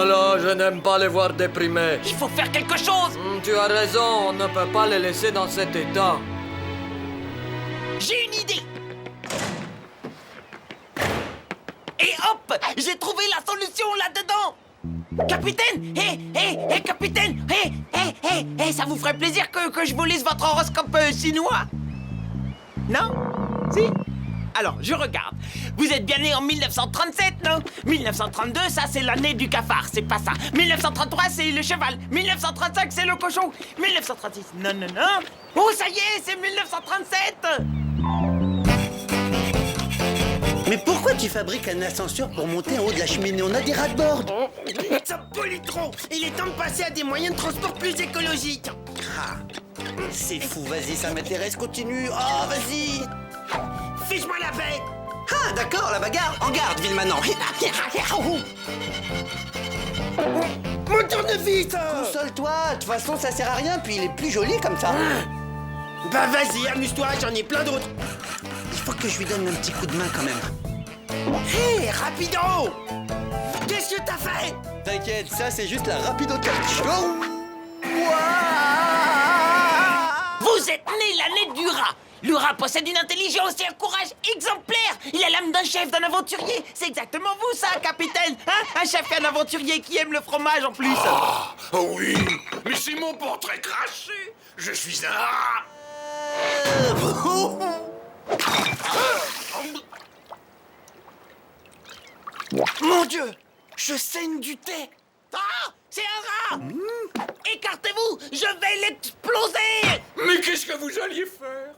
là, je n'aime pas les voir déprimés. Il faut faire quelque chose. Tu as raison, on ne peut pas les laisser dans cet état. J'ai une idée. Et hop, j'ai trouvé la solution là-dedans. Capitaine, hé, capitaine, hé, ça vous ferait plaisir que je vous lise votre horoscope chinois? Non? Si? Alors, je regarde. Vous êtes bien né en 1937, non? 1932, ça, c'est l'année du cafard, c'est pas ça. 1933, c'est le cheval. 1935, c'est le cochon. 1936, non. Oh, ça y est, c'est 1937! Mais pourquoi tu fabriques un ascenseur pour monter en haut de la cheminée? On a des ras-de-bord. Ça pollue trop. Il est temps de passer à des moyens de transport plus écologiques. Ah, c'est fou, vas-y, ça m'intéresse, continue. Oh, vas-y. Fiche-moi la paix. Ah, d'accord, la bagarre. En garde, Villemanant. Mon tournevis. Console-toi, de toute façon, ça sert à rien, puis il est plus joli comme ça. Bah vas-y, amuse-toi, j'en ai plein d'autres. Il faut que je lui donne un petit coup de main quand même. Hé, rapido. Qu'est-ce que t'as fait? T'inquiète, ça c'est juste la rapido catch. Vous êtes né l'année du rat. Le rat possède une intelligence et un courage exemplaires. Il a l'âme d'un chef, d'un aventurier. C'est exactement vous, ça, capitaine. Hein? Un chef et un aventurier qui aime le fromage en plus. Oh oui, mais c'est mon portrait craché. Je suis un rat. Mon Dieu, je saigne du thé. Ah, c'est un rat. Écartez-vous, je vais l'exploser. Mais qu'est-ce que vous alliez faire?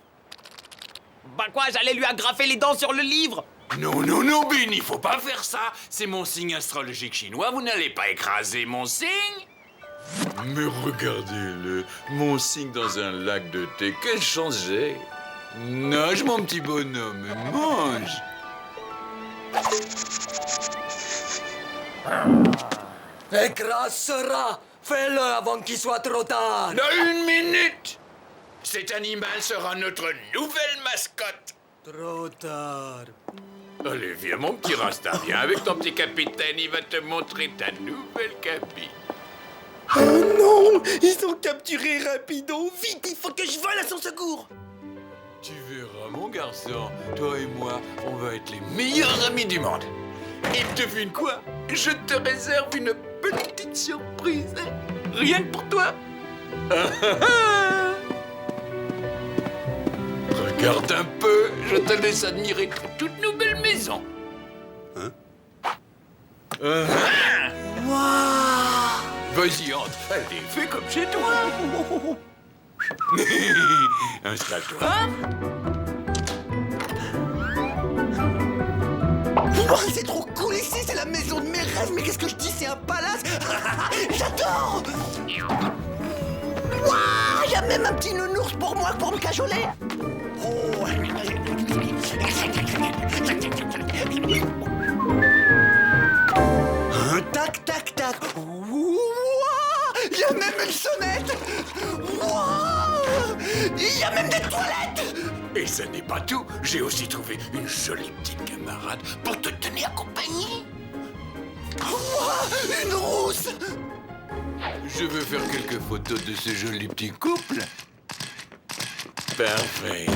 Bah quoi, j'allais lui agrafer les dents sur le livre. Non, Ben, il faut pas faire ça. C'est mon signe astrologique chinois. Vous n'allez pas écraser mon signe. Mais regardez-le, mon signe dans un lac de thé. Quelle chance j'ai. Nage, mon petit bonhomme, mange. Écrase ce rat. Fais-le avant qu'il soit trop tard. Dans 1 minute. Cet animal sera notre nouvelle mascotte. Trop tard. Allez, viens, mon petit Rasta, viens avec ton petit capitaine. Il va te montrer ta nouvelle cabine. Oh non, ils ont capturé Rapido. Vite, il faut que je vole à son secours. Tu verras, mon garçon, toi et moi, on va être les meilleurs amis du monde. Et devine quoi? Je te réserve une petite surprise. Rien que pour toi. Regarde un peu, je te laisse admirer toute nouvelle maison. Vas-y, entre, allez, fais comme chez toi. Installe-toi. Oh, c'est trop cool ici, c'est la maison de mes rêves. Mais qu'est-ce que je dis, c'est un palace. J'adore. Waouh, y a même un petit nounours pour moi, pour me cajoler. Oh. Tac, tac, tac. Il y a même une sonnette. Il y a même des toilettes. Et ce n'est pas tout, j'ai aussi trouvé une jolie petite camarade pour te tenir compagnie. Une rousse. Je veux faire quelques photos de ce joli petit couple. Parfait.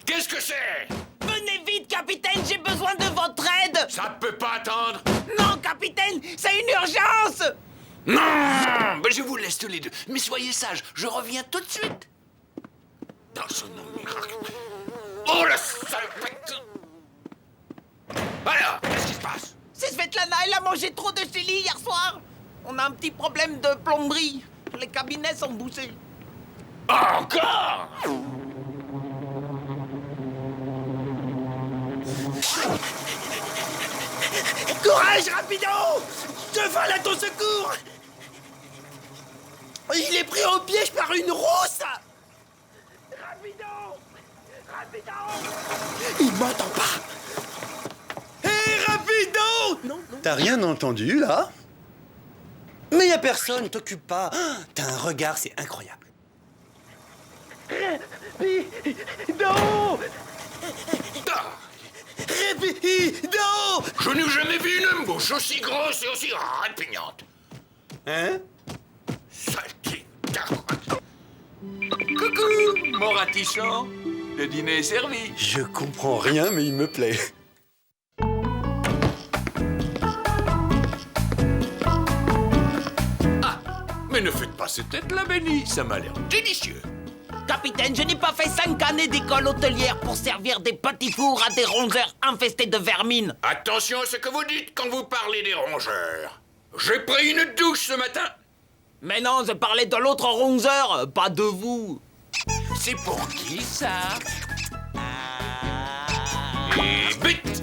Qu'est-ce que c'est? Venez vite, capitaine, j'ai besoin de votre aide. Ça peut pas attendre. Non, capitaine, c'est une urgence. Non, ben je vous laisse tous les deux. Mais soyez sages, je reviens tout de suite. Dans son nom miracle. Oh, la salopette! Alors, qu'est-ce qui se passe? C'est Svetlana, elle a mangé trop de chili hier soir. On a un petit problème de plomberie. Les cabinets sont bouchés. Encore? Courage, Rapido. Je vole à ton secours. Il est pris au piège par une rousse. Rapido. Il m'entend pas. Hé, Rapido. Non. T'as rien entendu, là? Mais y a personne, t'occupe pas. T'as un regard, c'est incroyable. Non. Rapido! Je n'ai jamais vu une bouche aussi grosse et aussi répugnante. Hein? Saleté carotte. Coucou, mon ratichon. Le dîner est servi. Je comprends rien, mais il me plaît. Mais ne faites pas cette tête-là, Benny. Ça m'a l'air délicieux. Capitaine, je n'ai pas fait 5 années d'école hôtelière pour servir des petits fours à des rongeurs infestés de vermine. Attention à ce que vous dites quand vous parlez des rongeurs. J'ai pris une douche ce matin. Mais non, je parlais de l'autre rongeur, pas de vous. C'est pour qui, ça? Et vite!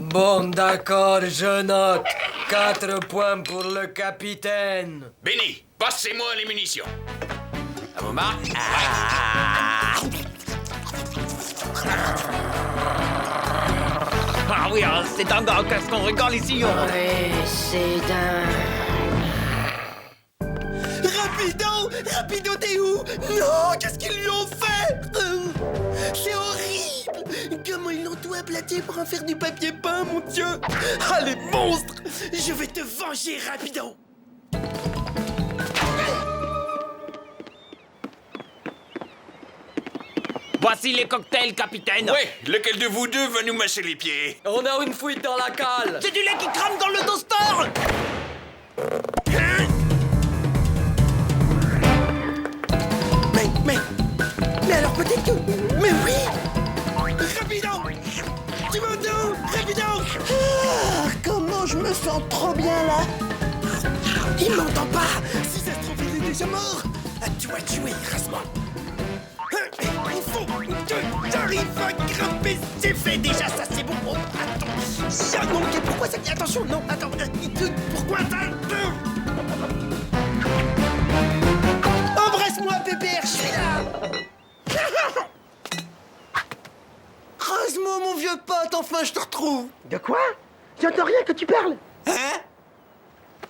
Bon, d'accord, je note. 4 points pour le capitaine. Benny, passez-moi les munitions. À vos marques. Ah oui, hein, c'est dingue, qu'est-ce qu'on rigole ici. Oui, c'est dingue. Rapido, t'es où? Non, qu'est-ce qu'ils lui ont fait? C'est horrible! Comment ils l'ont tout aplati pour en faire du papier peint, mon Dieu! Ah, les monstres! Je vais te venger, Rapido! Voici les cocktails, capitaine. Ouais, lequel de vous deux va nous masser les pieds? On a une fuite dans la cale. C'est du lait qui crame dans le toaster. Mais alors peut-être que... Mais oui! Rapido! Tu m'entends? Rapido! Ah, comment je me sens trop bien là! Il m'entend pas! Si ça se trouve, il est déjà mort! Ah, tu vas tuer, rase-moi! Il faut que j'arrive à grimper! C'est fait déjà, ça c'est bon! Oh, attends! Ah non, ok, pourquoi ça... Attention, non, attends! Pourquoi ça... Embrasse-moi, pépère, je suis là! Rose-moi, mon vieux pote, enfin je te retrouve! De quoi? J'entends rien que tu parles! Hein?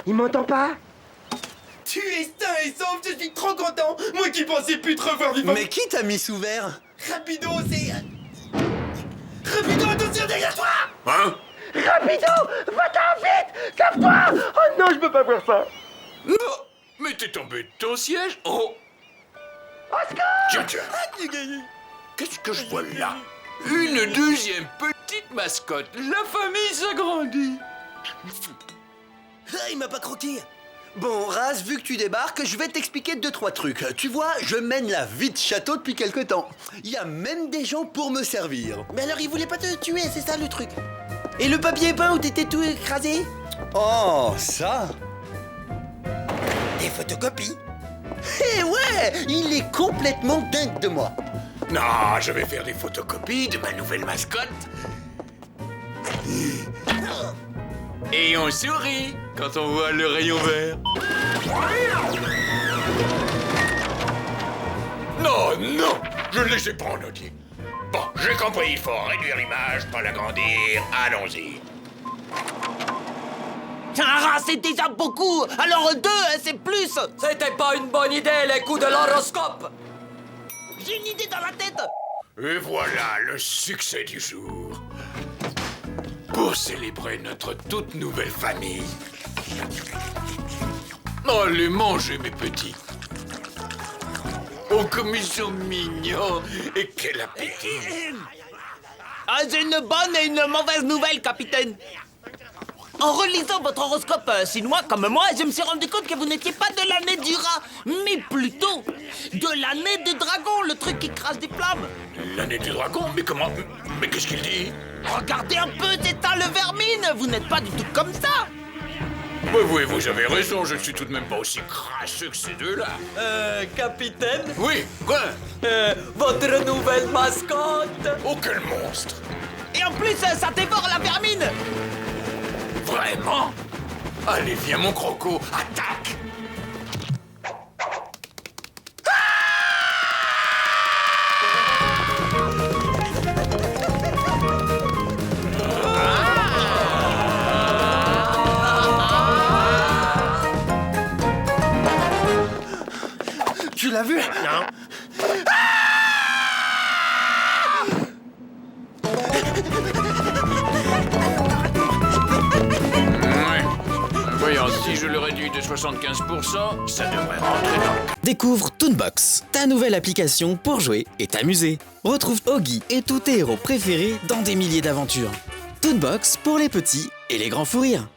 Il m'entend pas? Tu es sain et sauf, je suis trop content! Moi qui pensais plus te revoir vivant! Mais qui t'a mis sous verre? Rapido, c'est... Rapido, attention derrière toi! Hein? Rapido! Va-t'en vite! Sauve-toi! Oh non, je peux pas voir ça! Non! Mais t'es tombé de ton siège? Oh! Tiens, tiens! Qu'est-ce que je vois là? Une deuxième petite mascotte. La famille s'agrandit. Ah, il m'a pas croqué! Bon, Raz, vu que tu débarques, je vais t'expliquer 2-3 trucs. Tu vois, je mène la vie de château depuis quelque temps. Il y a même des gens pour me servir. Mais alors, il voulait pas te tuer, c'est ça le truc! Et le papier peint où t'étais tout écrasé? Oh, ça? Des photocopies! Eh ouais, il est complètement dingue de moi. Non, je vais faire des photocopies de ma nouvelle mascotte. Et on sourit quand on voit le rayon vert. Non, non, je ne les ai pas en entier. Bon, j'ai compris, il faut réduire l'image, pas l'agrandir. Allons-y. Un rat, c'est déjà beaucoup. Alors 2, c'est plus. C'était pas une bonne idée, les coups de l'horoscope. J'ai une idée dans la tête. Et voilà le succès du jour. Pour célébrer notre toute nouvelle famille. Allez, mangez, mes petits. Oh, comme ils sont mignons. Et quel appétit. Ah, j'ai une bonne et une mauvaise nouvelle, capitaine. En relisant votre horoscope chinois comme moi, je me suis rendu compte que vous n'étiez pas de l'année du rat, mais plutôt de l'année du dragon, le truc qui crache des flammes. L'année du dragon? Mais comment? Mais qu'est-ce qu'il dit? Regardez un peu, c'est ça le vermine. Vous n'êtes pas du tout comme ça. Oui, vous avez raison, je ne suis tout de même pas aussi crasseux que ces deux-là. Capitaine, Oui, quoi? votre nouvelle mascotte. Oh, quel monstre! Et en plus, ça dévore la vermine. Vraiment? Allez, viens, mon croco, attaque! l'as vu? Non. Ouais. Voyons, si je le réduis de 75%, ça devrait rentrer dans... Découvre Toonbox, ta nouvelle application pour jouer et t'amuser. Retrouve Oggy et tous tes héros préférés dans des milliers d'aventures. Toonbox pour les petits et les grands fous rires.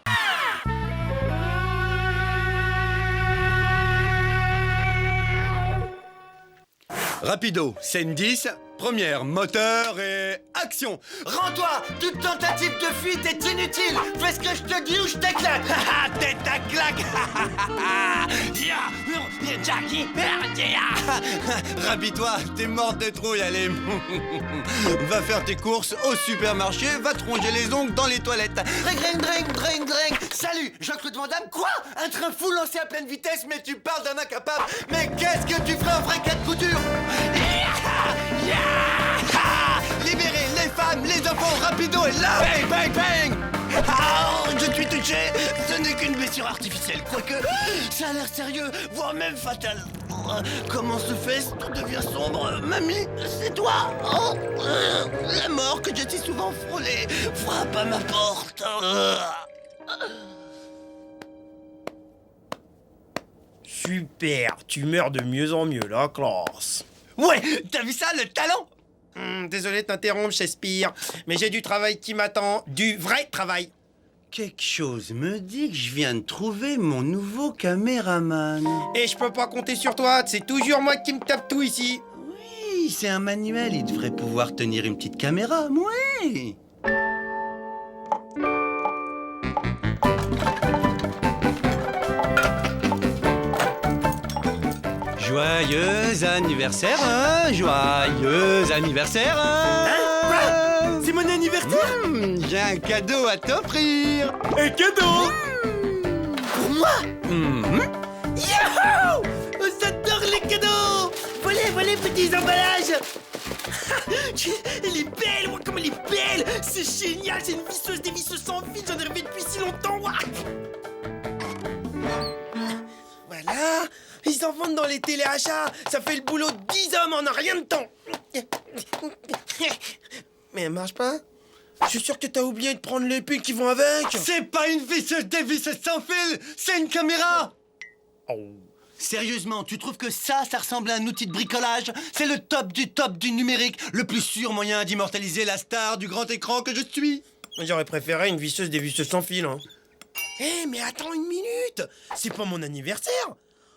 Rapido, scène 10, première, moteur et action. Rends-toi! Toute tentative de fuite est inutile! Fais ce que je te dis ou je t'éclate! Haha, tête à claque! Rabis-toi, t'es morte de trouille, allez. Va faire tes courses au supermarché, va te ronger les ongles dans les toilettes. Drink! Salut, Jean-Claude Van Damme, quoi? Un train fou lancé à pleine vitesse, mais tu parles d'un incapable! Mais qu'est-ce que tu ferais en vrai cas de couture? Libérez les femmes, les enfants, rapido et là. Bang, bang, bang! Ah, je suis touché! Ce n'est qu'une blessure artificielle, quoique ça a l'air sérieux, voire même fatal. Comment se fait-ce? Tout devient sombre. Mamie, c'est toi? Oh, la mort que j'ai si souvent frôlée frappe à ma porte. Super, tu meurs de mieux en mieux, la classe. Ouais, t'as vu ça, le talent? Désolé de t'interrompre, Shakespeare, mais j'ai du travail qui m'attend, du vrai travail. Quelque chose me dit que je viens de trouver mon nouveau caméraman. Et je peux pas compter sur toi, c'est toujours moi qui me tape tout ici. Oui, c'est un manuel, il devrait pouvoir tenir une petite caméra, oui. Joyeux anniversaire, hein, joyeux anniversaire, hein. Quoi? C'est mon anniversaire? J'ai un cadeau à t'offrir. Un cadeau? Pour moi? Yahoo! J'adore les cadeaux! Volez, petits emballages! Elle est belle, ouais, comme elle est belle! C'est génial, c'est une visseuse des visseuses sans fil, j'en ai rêvé depuis si longtemps, ouais. Voilà, ils en vendent dans les téléachats, ça fait le boulot de 10 hommes en un rien de temps. Mais elle marche pas? Je suis sûr que t'as oublié de prendre les piles qui vont avec. C'est pas une visseuse des visseuses sans fil, c'est une caméra. Oh. Sérieusement, tu trouves que ça ressemble à un outil de bricolage? C'est le top du numérique, le plus sûr moyen d'immortaliser la star du grand écran que je suis. J'aurais préféré une visseuse des visseuses sans fil, hein. Eh, mais attends une minute! C'est pas mon anniversaire!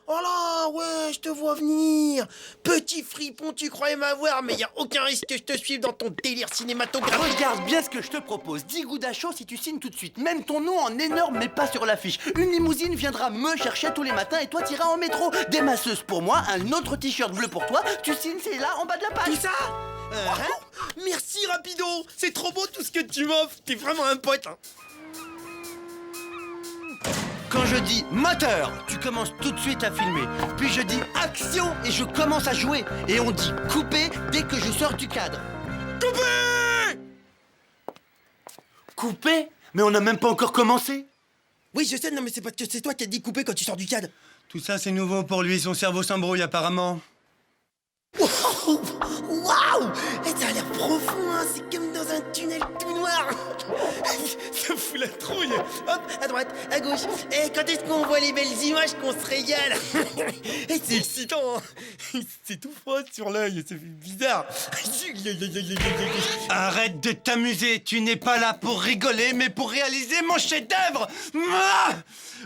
Oh là, ouais, je te vois venir! Petit fripon, tu croyais m'avoir, mais y a aucun risque que je te suive dans ton délire cinématographique! Regarde bien ce que je te propose. 10 gouttes à chaud si tu signes tout de suite. Même ton nom en énorme, mais pas sur l'affiche. Une limousine viendra me chercher tous les matins et toi t'iras en métro. Des masseuses pour moi, un autre t-shirt bleu pour toi. Tu signes, c'est là, en bas de la page. Tout ça? Merci, Rapido! C'est trop beau tout ce que tu m'offres! T'es vraiment un pote, hein. Quand je dis moteur, tu commences tout de suite à filmer. Puis je dis action et je commence à jouer. Et on dit couper dès que je sors du cadre. Coupé? Mais on n'a même pas encore commencé. Oui, je sais, non, mais c'est parce que c'est toi qui as dit couper quand tu sors du cadre. Tout ça c'est nouveau pour lui, son cerveau s'embrouille apparemment. Waouh! Et ça a l'air profond, hein. C'est comme dans un tunnel tout noir. Ça fout la trouille. Hop, à droite, à gauche. Et quand est-ce qu'on voit les belles images qu'on se régale? Et c'est excitant, hein. C'est tout froid sur l'œil, ça fait bizarre. Arrête de t'amuser, tu n'es pas là pour rigoler, mais pour réaliser mon chef-d'œuvre. Ah!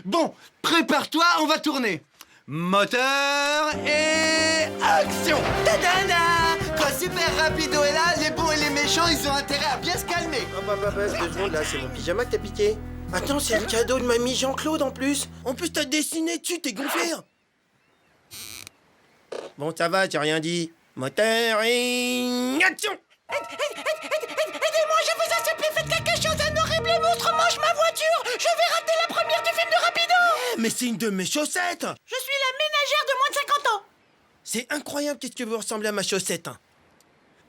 Bon, prépare-toi, on va tourner. Moteur et action! Tadana! Quand Super Rapido est là, les bons et les méchants, ils ont intérêt à bien se calmer. Hop, 2 secondes, là, c'est mon pyjama que t'as piqué. Attends, c'est le cadeau de mamie Jean-Claude en plus. En plus, t'as dessiné dessus, t'es gonflé. Bon, ça va, j'ai rien dit. Moteur et action! Aidez-moi, je vous en supplie, faites quelque chose, un horrible monstre mange ma voiture. Je vais rater la première du film de Rapido. Mais c'est une de mes chaussettes! Je suis la ménagère de moins de 50 ans. C'est incroyable qu'est-ce que vous ressemblez à ma chaussette, hein.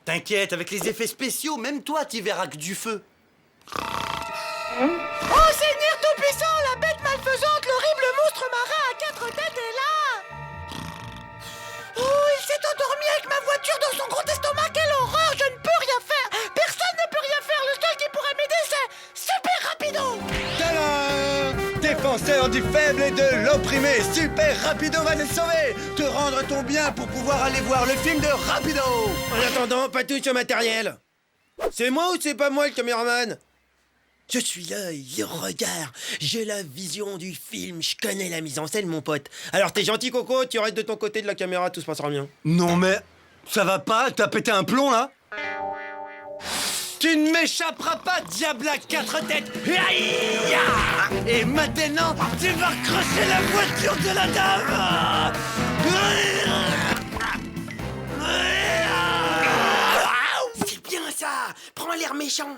T'inquiète, avec les effets spéciaux, même toi, t'y verras que du feu. Oh Seigneur Tout-Puissant, la bête malfaisante, l'horrible monstre marin à 4 têtes est là. Oh s'est endormi avec ma voiture dans son gros estomac. Quelle horreur! Je ne peux rien faire. Personne ne peut rien faire. Le seul qui pourrait m'aider, c'est Super Rapido. Tadam! Défenseur du faible et de l'opprimé, Super Rapido va te sauver, te rendre ton bien pour pouvoir aller voir le film de Rapido. En attendant, pas touche au matériel. C'est moi ou c'est pas moi le caméraman? Je suis l'œil, le regard, j'ai la vision du film, je connais la mise en scène, mon pote. Alors t'es gentil, Coco, tu restes de ton côté de la caméra, tout se passera bien. Non mais, ça va pas? T'as pété un plomb là? Tu ne m'échapperas pas, diable à 4 têtes! Aïe! Et maintenant, tu vas crocher la voiture de la dame! C'est bien ça. Prends l'air méchant.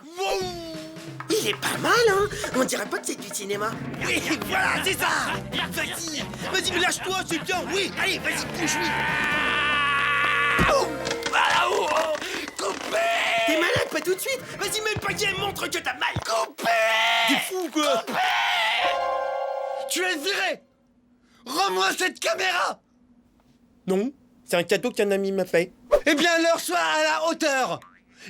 Il est pas mal, hein. On dirait pas que c'est du cinéma. Oui, voilà, c'est ça. Vas-y, lâche-toi, c'est bien, oui. Allez, vas-y, bouge-lui. Coupé! T'es malade, pas tout de suite. Vas-y, mets le paquet, montre que t'as mal. Coupé! T'es fou, quoi. Tu es viré! Rends-moi cette caméra! Non, c'est un cadeau qu'un ami m'a fait. Eh bien alors sois à la hauteur!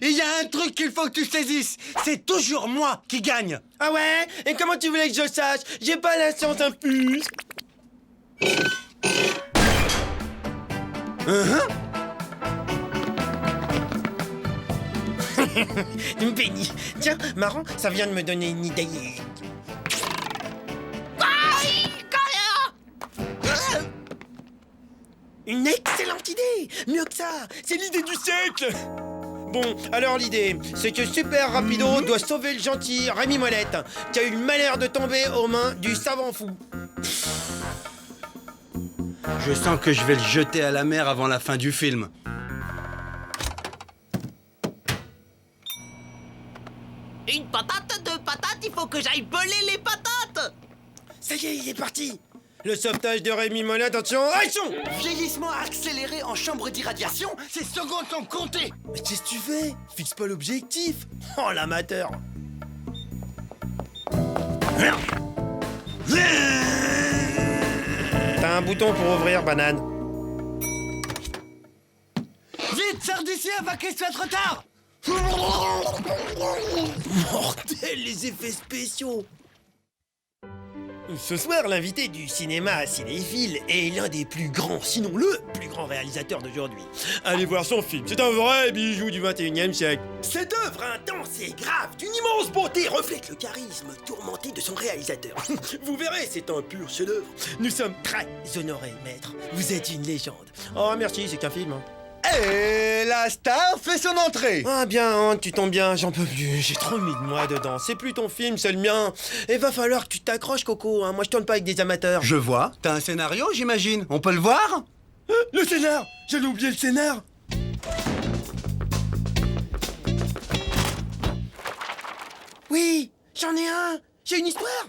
Il y a un truc qu'il faut que tu saisisses, c'est toujours moi qui gagne! Ah ouais? Et comment tu voulais que je sache? J'ai pas la science infuse. Benny, tiens, marrant, ça vient de me donner une idée. Une excellente idée! Mieux que ça, c'est l'idée du siècle! Bon, alors l'idée, c'est que Super Rapido doit sauver le gentil Rémi Molette, qui a eu le malheur de tomber aux mains du savant fou. Je sens que je vais le jeter à la mer avant la fin du film. Une patate, deux patates, il faut que j'aille peler les patates! Ça y est, il est parti! Le sauvetage de Rémi Molette, attention, action! Vieillissement accéléré en chambre d'irradiation. Ces secondes sont comptées! Mais qu'est-ce que tu fais? Fixe pas l'objectif! Oh, l'amateur! T'as un bouton pour ouvrir, banane. Vite, sors d'ici avant qu'il soit trop tard! Mortel, les effets spéciaux! Ce soir, l'invité du cinéma cinéphile est l'un des plus grands, sinon le plus grand réalisateur d'aujourd'hui. Allez voir son film, c'est un vrai bijou du 21e siècle. Cette œuvre intense et grave, d'une immense beauté, reflète le charisme tourmenté de son réalisateur. Vous verrez, c'est un pur chef-d'œuvre. Nous sommes très honorés, maître. Vous êtes une légende. Oh, merci, c'est qu'un film. Hein. Et la star fait son entrée! Ah bien, hein, tu tombes bien, j'en peux plus, j'ai trop mis de moi dedans. C'est plus ton film, c'est le mien. Et va falloir que tu t'accroches, Coco, hein. Moi je tourne pas avec des amateurs. Je vois. T'as un scénario, j'imagine. On peut le voir? Le scénar! J'allais oublier le scénar! Oui, j'en ai un! J'ai une histoire!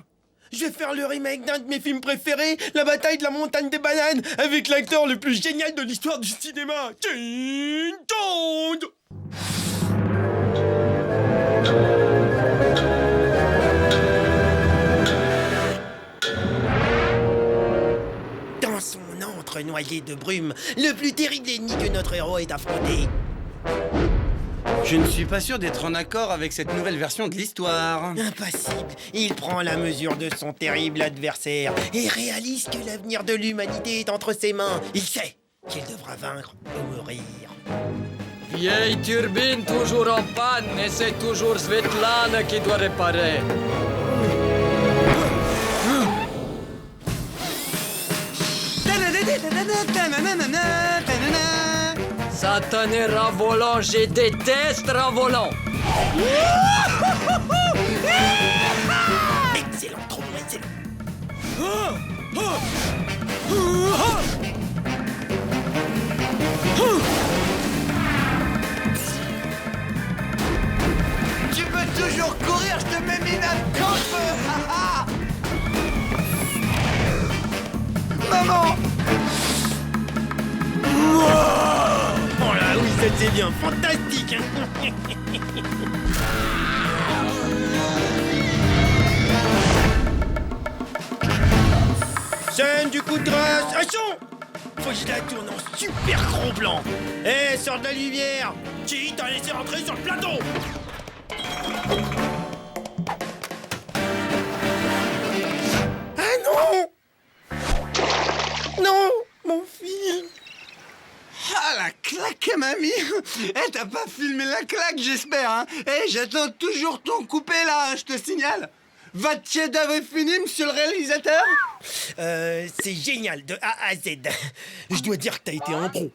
Je vais faire le remake d'un de mes films préférés, La bataille de la montagne des bananes, avec l'acteur le plus génial de l'histoire du cinéma, King Kong! Dans son antre noyé de brume, le plus terrible ennemi que notre héros ait affronté. Je ne suis pas sûr d'être en accord avec cette nouvelle version de l'histoire. Impossible. Il prend la mesure de son terrible adversaire et réalise que l'avenir de l'humanité est entre ses mains. Il sait qu'il devra vaincre ou mourir. Vieille turbine toujours en panne et c'est toujours Svetlana qui doit réparer. Satané rat-volant, je déteste rat-volant. Excellent, trop excellent. Tu peux toujours courir, je te mets mine à Maman! Oh là oui, c'était bien, fantastique. Scène du coup de grâce, action! Faut que je la tourne en super gros plan. Eh, sors de la lumière. Qui t'a laissé rentrer sur le plateau? Ah non! Non, mon fil. Ah, la claque, mamie. Eh, t'as pas filmé la claque, j'espère, hein. Eh, j'attends toujours ton coupé, là, hein, je te signale. Votre chef-d'œuvre est fini, monsieur le réalisateur? C'est génial, de A à Z. Je dois dire que t'as été un pro.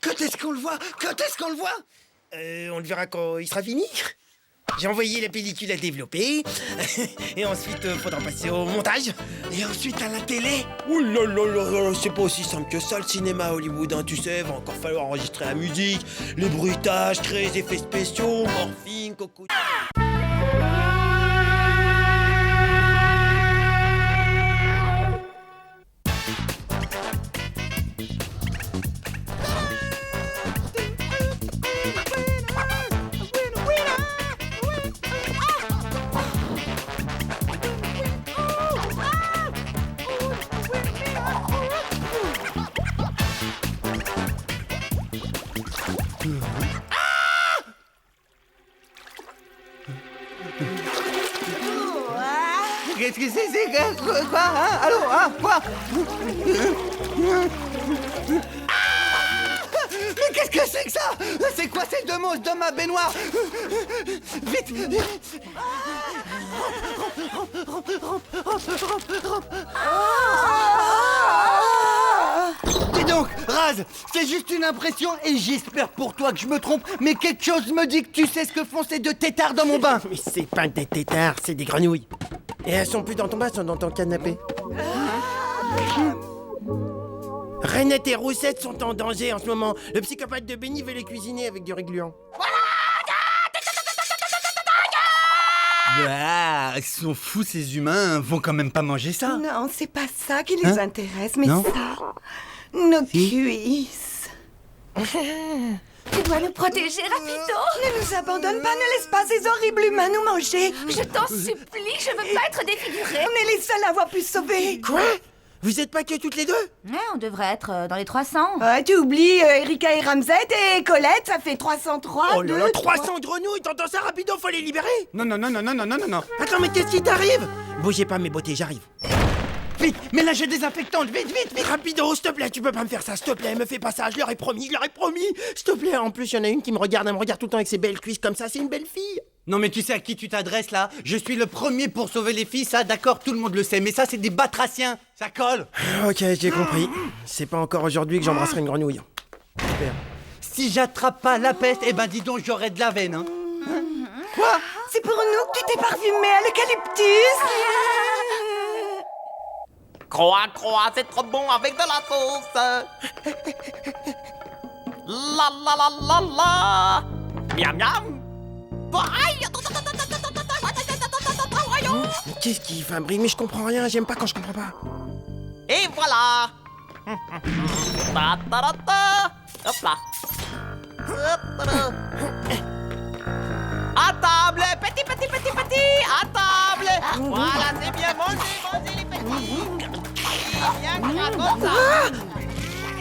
Quand est-ce qu'on le voit? Quand est-ce qu'on le voit? On le verra quand il sera fini. J'ai envoyé la pellicule à développer. Et ensuite, faudra passer au montage. Et ensuite à la télé? Ouh là là là là, c'est pas aussi simple que ça le cinéma à Hollywood, hein, tu sais, va encore falloir enregistrer la musique, les bruitages, créer les effets spéciaux, morphine, coco... Qu'est-ce que c'est? Quoi? Hein? Allô? Hein? Quoi? Mais qu'est-ce que c'est que ça? C'est quoi ces deux monstres dans ma baignoire? Vite! Dis donc, Raz, c'est juste une impression et j'espère pour toi que je me trompe, mais quelque chose me dit que tu sais ce que font ces deux têtards dans mon bain. Mais c'est pas des tétards, c'est des grenouilles. Et elles sont plus dans ton bain, elles sont dans ton canapé. Renette et Roussette sont en danger en ce moment. Le psychopathe de Benny veut les cuisiner avec du régluant. Bah, ils sont fous ces humains, vont quand même pas manger ça. Non, c'est pas ça qui les intéresse, mais Non. ça. Nos cuisses. Tu dois le protéger, Rapido. Ne nous abandonne pas, ne laisse pas ces horribles humains nous manger. Je t'en supplie, je veux pas être défigurée. On est les seuls à avoir pu se sauver. Quoi? Vous êtes pas que toutes les deux? Ouais, on devrait être dans les 300. Ouais, tu oublies Erika et Ramsey et Colette, ça fait 303. Oh là là, 2, 300 grenouilles, t'entends ça, rapido, faut les libérer! Non, non, non, non, non, non, non, non, non. Attends, mais qu'est-ce qui t'arrive? Bougez pas mes beautés, j'arrive. Vite, ménagez désinfectante, vite, vite, vite. Rapido, s'il te plaît, tu peux pas me faire ça, s'il te plaît, me fais pas ça, je leur ai promis, s'il te plaît. En plus, il y en a une qui me regarde, elle me regarde tout le temps avec ses belles cuisses comme ça, c'est une belle fille. Non mais tu sais à qui tu t'adresses là? Je suis le premier pour sauver les filles, ça d'accord, tout le monde le sait, mais ça c'est des batraciens, ça colle. Ok, j'ai compris. C'est pas encore aujourd'hui que j'embrasserai une grenouille. Super. Si j'attrape pas la peste, eh ben dis donc j'aurai de la veine, hein. Quoi? C'est pour nous que tu t'es parfumé à l'eucalyptus. Croix, c'est trop bon avec de la sauce. La la la la la. Miam miam. Mais qu'est-ce qui fait un bruit? Mais je comprends rien, j'aime pas quand je comprends pas. Et voilà. Ta ta ta ta. Hop là. Hop là. À table, petit, à table. Voilà, c'est bien, mangez les petits. Bien gras comme ça.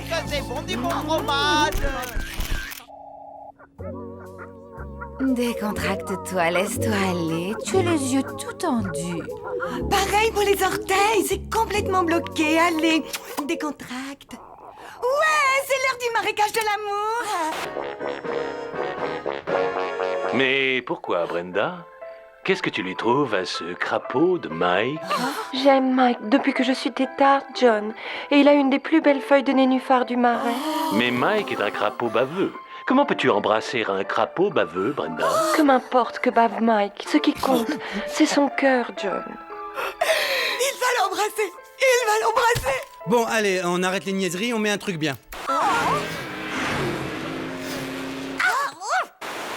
Que c'est bon du bon fromage. Décontracte-toi, laisse-toi aller. Tu as les yeux tout tendus. Pareil pour les orteils, c'est complètement bloqué. Allez, décontracte. Ouais, c'est l'heure du marécage de l'amour. Mais pourquoi, Brenda? Qu'est-ce que tu lui trouves à ce crapaud de Mike? J'aime Mike depuis que je suis tétard, John. Et il a une des plus belles feuilles de nénuphar du marais. Mais Mike est un crapaud baveux. Comment peux-tu embrasser un crapaud baveux, Brenda? Que m'importe que bave Mike. Ce qui compte, c'est son cœur, John. Il va l'embrasser. Il va l'embrasser. Bon allez, on arrête les niaiseries, on met un truc bien.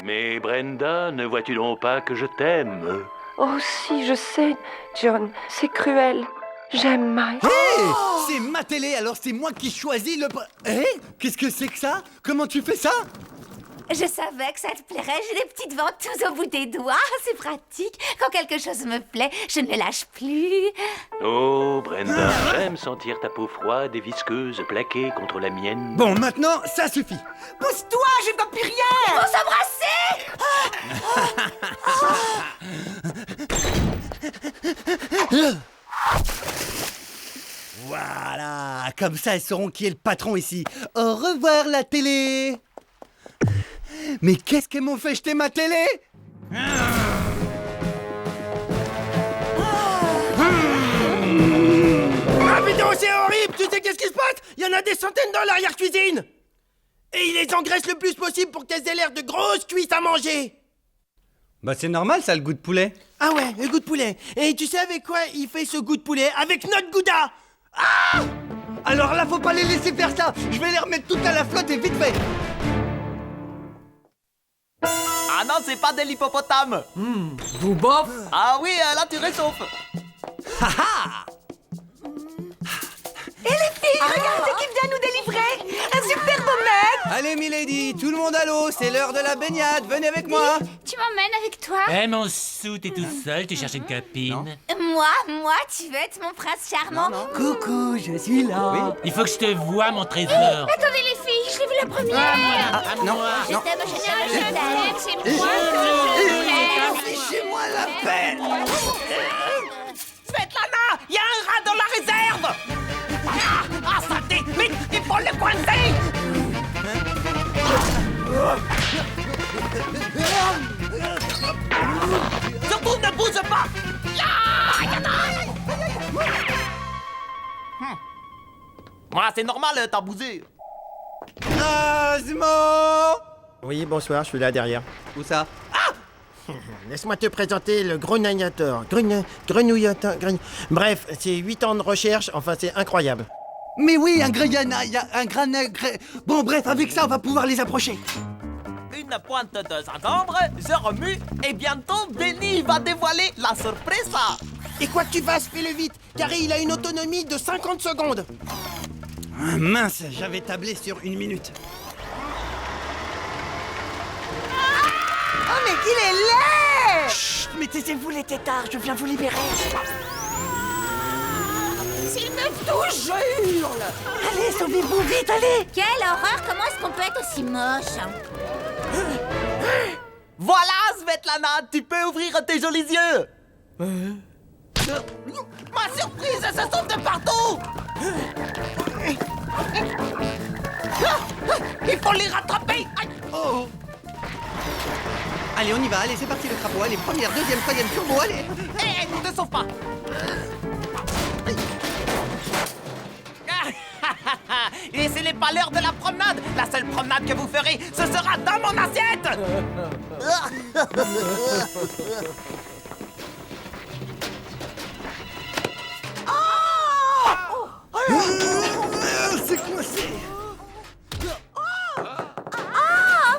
Mais Brenda, ne vois-tu donc pas que je t'aime? Oh si, je sais, John. C'est cruel. J'aime Mike. Hé, c'est ma télé, alors c'est moi qui choisis le... Hé, qu'est-ce que c'est que ça? Comment tu fais ça? Je savais que ça te plairait. J'ai des petites ventouses au bout des doigts. C'est pratique. Quand quelque chose me plaît, je ne le lâche plus. Oh, Brenda, j'aime sentir ta peau froide et visqueuse plaquée contre la mienne. Bon, maintenant, ça suffit. Pousse-toi, je ne vois plus rien. Faut s'embrasser. Voilà, comme ça, elles sauront qui est le patron ici. Au revoir, la télé. Mais qu'est-ce qu'elles m'ont fait jeter ma télé? Rapido, c'est horrible. Tu sais qu'est-ce qui se passe? Il y en a des centaines dans l'arrière-cuisine. Et ils les engraissent le plus possible pour qu'elles aient l'air de grosses cuisses à manger. Bah c'est normal, ça, le goût de poulet. Ah ouais, le goût de poulet. Et tu sais avec quoi il fait ce goût de poulet? Avec notre gouda. Ah! Alors là, faut pas les laisser faire ça. Je vais les remettre toutes à la flotte et vite fait. Ah non, c'est pas de l'hippopotame. Boubof. Ah oui, là tu réchauffes. Et les filles, regardez qui vient nous délivrer. Un super beau mec. Allez, milady, tout le monde à l'eau, c'est l'heure de la baignade. Venez avec moi. Tu m'emmènes avec toi? Eh mon sou, t'es tout seul, tu cherches une copine. Moi, tu veux être mon prince charmant? Coucou, je suis là. Il faut que je te voie, mon trésor. Attendez les filles, je l'ai vu la première. Je t'aime, je t'aime, c'est moi Fichez-moi la paix. Svetlana, il y a un rat dans la réserve. Ah, saleté, vite, il faut le coincer. Surtout ne bouge pas. Moi, c'est normal, t'as bougé. Osmo. Oui, bonsoir, je suis là derrière. Où ça? Laisse-moi te présenter le grenouillateur. Bref, c'est 8 ans de recherche, enfin c'est incroyable. Mais oui, un grillana, il y a un Bon, bref, avec ça, on va pouvoir les approcher. Une pointe de gingembre, je remue, et bientôt Benny va dévoiler la surprise. Et quoi que tu fasses, fais-le vite, car il a une autonomie de 50 secondes. Ah, mince, j'avais tablé sur 1 minute. Oh, mais qu'il est laid. Chut, mais taisez-vous les têtards, je viens vous libérer. S'il me touche, je hurle. Allez, sauvez-vous vite, allez. Quelle horreur, comment est-ce qu'on peut être aussi moche? Voilà, Svetlana, tu peux ouvrir tes jolis yeux. Ma surprise, ça sauve de partout. Il faut les rattraper. Oh. Allez, on y va, allez, c'est parti le crapaud. Allez, première, deuxième, troisième turbo, allez. Eh, ne sauve pas. Et ce n'est pas l'heure de la promenade. La seule promenade que vous ferez, ce sera dans mon assiette. C'est coincé. Oh,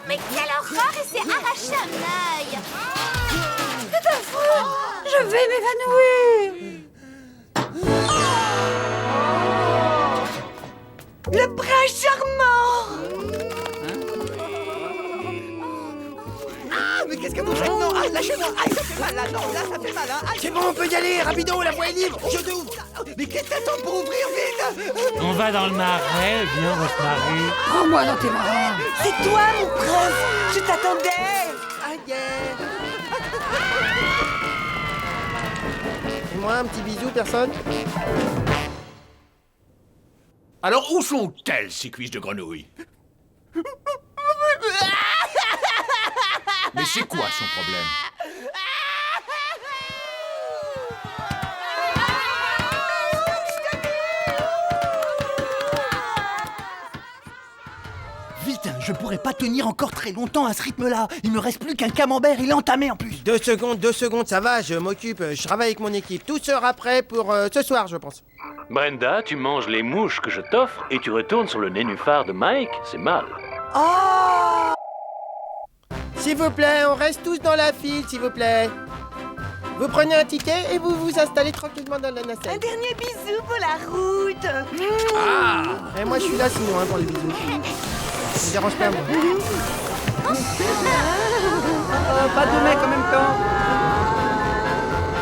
mais quelle horreur, il s'est arraché un œil. C'est affreux. Je vais m'évanouir. Le prince charmant. Ah, mais qu'est-ce que vous faites? Non, ah, lâchez-moi. Ah, ça fait mal, là, non, là, ça fait mal, hein. Ah, C'est bon, on peut y aller, rapido, la voie est libre, je t'ouvre. mais qu'est-ce que t'attends pour ouvrir vite? On va dans le marais, viens, Rosemary. Prends-moi dans tes bras. C'est toi, mon prince. Je t'attendais. Fais-moi un petit bisou, personne. Alors, où sont-elles, ces cuisses de grenouille? Mais c'est quoi son problème? Vite, je pourrais pas tenir encore très longtemps à ce rythme-là. Il me reste plus qu'un camembert, il est entamé en plus. 2 secondes, ça va, je m'occupe, je travaille avec mon équipe. Tout sera prêt pour ce soir, je pense. Brenda, tu manges les mouches que je t'offre et tu retournes sur le nénuphar de Mike, c'est mal. Oh. S'il vous plaît, on reste tous dans la file, s'il vous plaît. Vous prenez un ticket et vous vous installez tranquillement dans la Un nacelle. dernier bisou pour la route. Et moi, je suis là sinon, pour les bisous. Ça me dérange pas, moi. Pas deux mecs en même temps.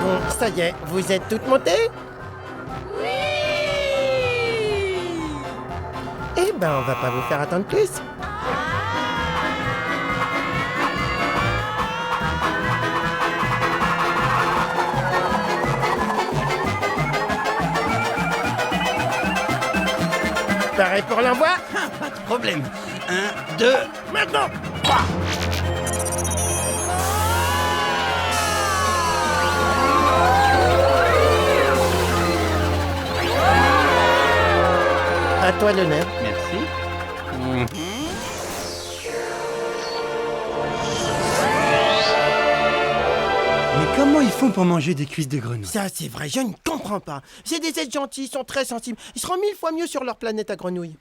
Bon, ça y est, vous êtes toutes montées? Eh ben, on va pas vous faire attendre plus. Pareil pour l'envoi? Pas de problème. 1, 2, maintenant 3. À toi l'honneur. Merci. Mais comment ils font pour manger des cuisses de grenouille? Ça, c'est vrai, je ne comprends pas. C'est des êtres gentils, ils sont très sensibles. Ils seront 1000 fois mieux sur leur planète à grenouilles.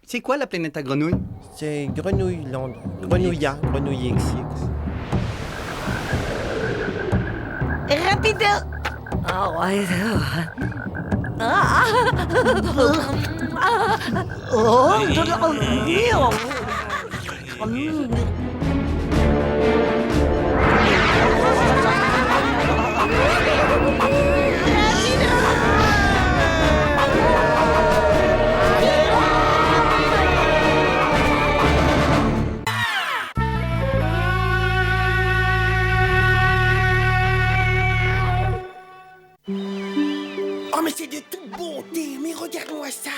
C'est quoi la planète à grenouilles? C'est Grenouilland. Grenouilla, Grenouille X. Rapido. Oh, ouais. Oh, mais c'est de toute beauté. Mais regarde-moi ça.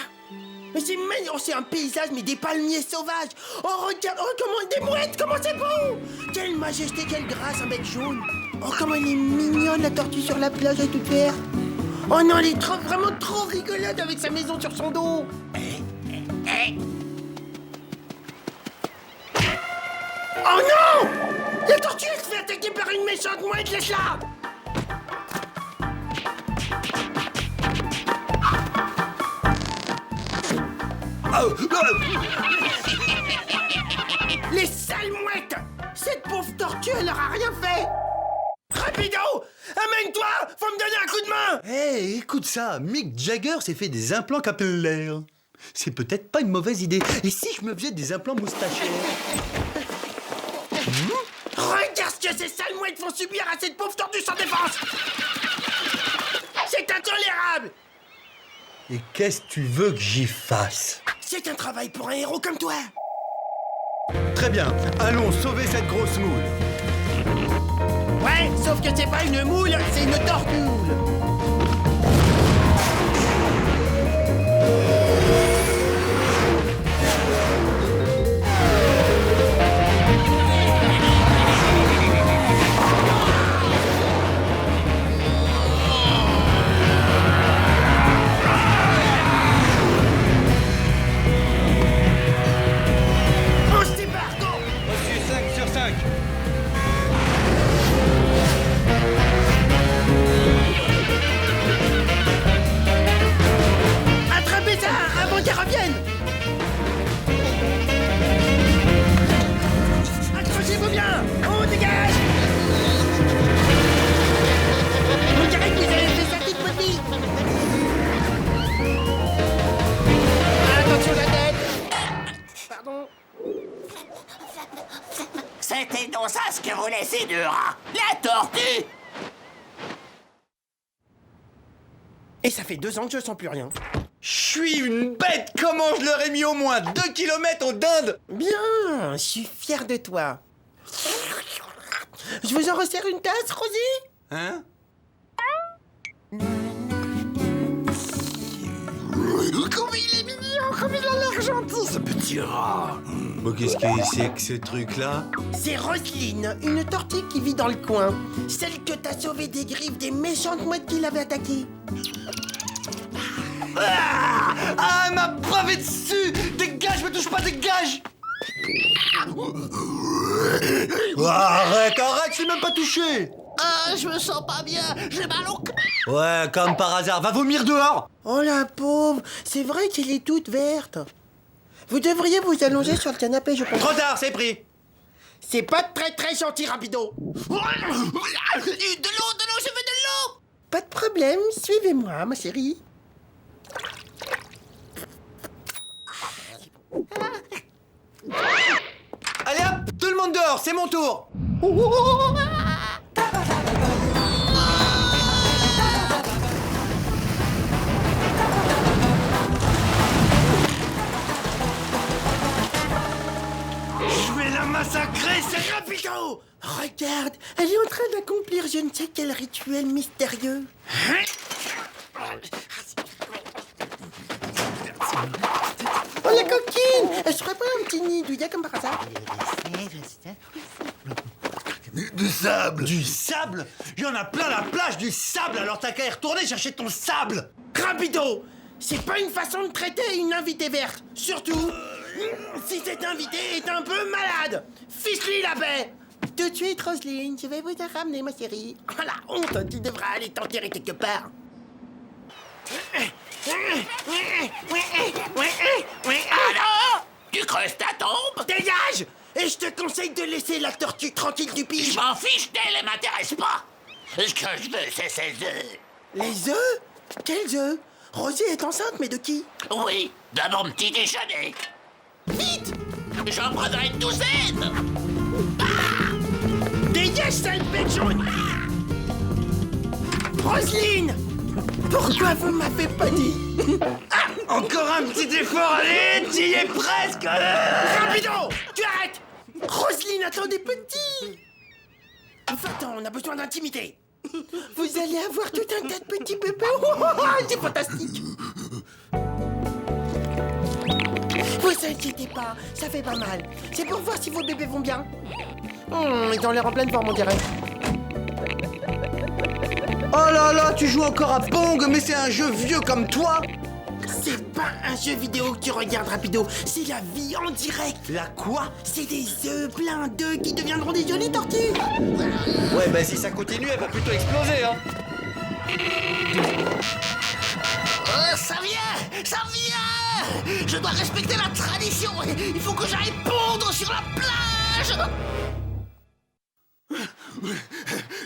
Mais c'est magnifique. Oh, c'est un paysage, mais des palmiers sauvages. Oh, regarde. Oh, comment des mouettes. Comment c'est beau. Quelle majesté, quelle grâce, un bec jaune. Oh, comment elle est mignonne, la tortue sur la plage, elle est toute verte. Oh non, elle est vraiment trop rigolote avec sa maison sur son dos. Oh non! La tortue, elle se fait attaquer par une méchante mouette, laisse-la! Les sales mouettes! Cette pauvre tortue, elle leur a rien fait! Rapido! Amène-toi! Faut me donner un coup de main! Hé, écoute ça, Mick Jagger s'est fait des implants capillaires. C'est peut-être pas une mauvaise idée. Et si je me faisais des implants moustachés? Regarde ce que ces sales mouettes font subir à cette pauvre tortue sans défense! C'est intolérable! Et qu'est-ce que tu veux que j'y fasse? C'est un travail pour un héros comme toi! Très bien, allons sauver cette grosse moule. Ouais, sauf que c'est pas une moule, c'est une tortue! Accrochez-vous bien! On dégage! On dirait que vous avez fait ça toute petite! Attention la tête! Pardon? C'était donc ça ce que vous laissez de rat, la tortue! Et ça fait 2 ans que je sens plus rien. Je suis une bête! Comment je leur ai mis au moins 2 km aux dindes? Bien, je suis fier de toi. Je vous en resserre une tasse, Rosie? Hein? Comme il est mignon, comme il a l'air gentil, ce petit rat. Bon, qu'est-ce que c'est que ce truc-là? C'est Roselyne, une tortue qui vit dans le coin. Celle que t'as sauvée des griffes des méchantes mouettes qui l'avaient attaquée. Ah, elle m'a bravé dessus! Dégage, me touche pas, dégage! Arrête, je l'ai même pas touché! Ah, je me sens pas bien, j'ai mal au cœur. Ouais, comme par hasard, va vomir dehors! Oh la pauvre, c'est vrai qu'elle est toute verte. Vous devriez vous allonger sur le canapé, je pense. Trop tard, c'est pris! C'est pas très gentil, Rapido. De l'eau, je veux de l'eau! Pas de problème, suivez-moi, ma chérie. Allez hop! le monde dehors, c'est mon tour. Je vais la massacrer, c'est Rapido. Regarde, elle est en train d'accomplir je ne sais quel rituel mystérieux. Oh la coquine! Elle se ferait pas un petit nid douillet comme par hasard? Du sable. Du sable? Il y en a plein la plage du sable, alors t'as qu'à y retourner chercher ton sable. Rapido! C'est pas une façon de traiter une invitée verte. Surtout, si cet invité est un peu malade. Fiche-lui la paix! Tout de suite, Roselyne, je vais vous ramener, ma chérie. Oh la honte, tu devras aller t'enterrer quelque part. Alors, tu creuses ta tombe? Dégage! Et je te conseille de laisser la tortue tranquille du pige. Je m'en fiche d'elle, elle m'intéresse pas. Ce que je veux, c'est ses œufs. Les œufs? Quels œufs? Rosie est enceinte, mais de qui? Oui, de mon petit déjeuner. Vite! J'en prendrai une douzaine. Dégage, sale bête jaune! Roselyne! Pourquoi vous m'avez pas dit? Encore un petit effort, allez, tu y es presque. Rapido! Tu arrêtes! Roselyne, attendez, petit! Va-t'en, on a besoin d'intimité. Vous allez avoir tout un tas de petits bébés. C'est fantastique. Vous inquiétez pas, ça fait pas mal. C'est pour voir si vos bébés vont bien. Ils ont l'air en pleine forme, on dirait. Oh là là, tu joues encore à Pong, mais c'est un jeu vieux comme toi. C'est pas un jeu vidéo que tu regardes, Rapido. C'est la vie en direct. La quoi? C'est des œufs pleins d'œufs qui deviendront des jolies tortues. Ouais, bah si ça continue, elle va plutôt exploser, hein. Ça vient! Ça vient! Je dois respecter la tradition. Il faut que j'aille pondre sur la plage.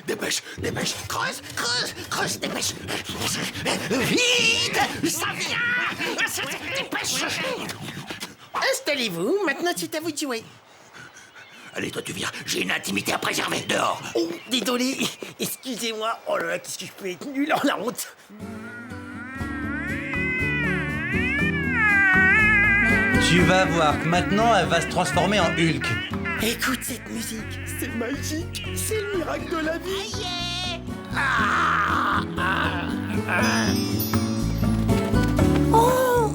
Dépêche, dépêche, creuse, creuse, creuse, dépêche. Vite! Ça vient! Dépêche! Installez-vous, maintenant c'est à vous de jouer. Allez, toi tu viens, j'ai une intimité à préserver dehors. Oh, désolé, excusez-moi. Oh là là, qu'est-ce que je peux être nul en la route. Tu vas voir que maintenant, elle va se transformer en Hulk. Écoute cette musique, c'est magique, c'est le miracle de la vie. Oh,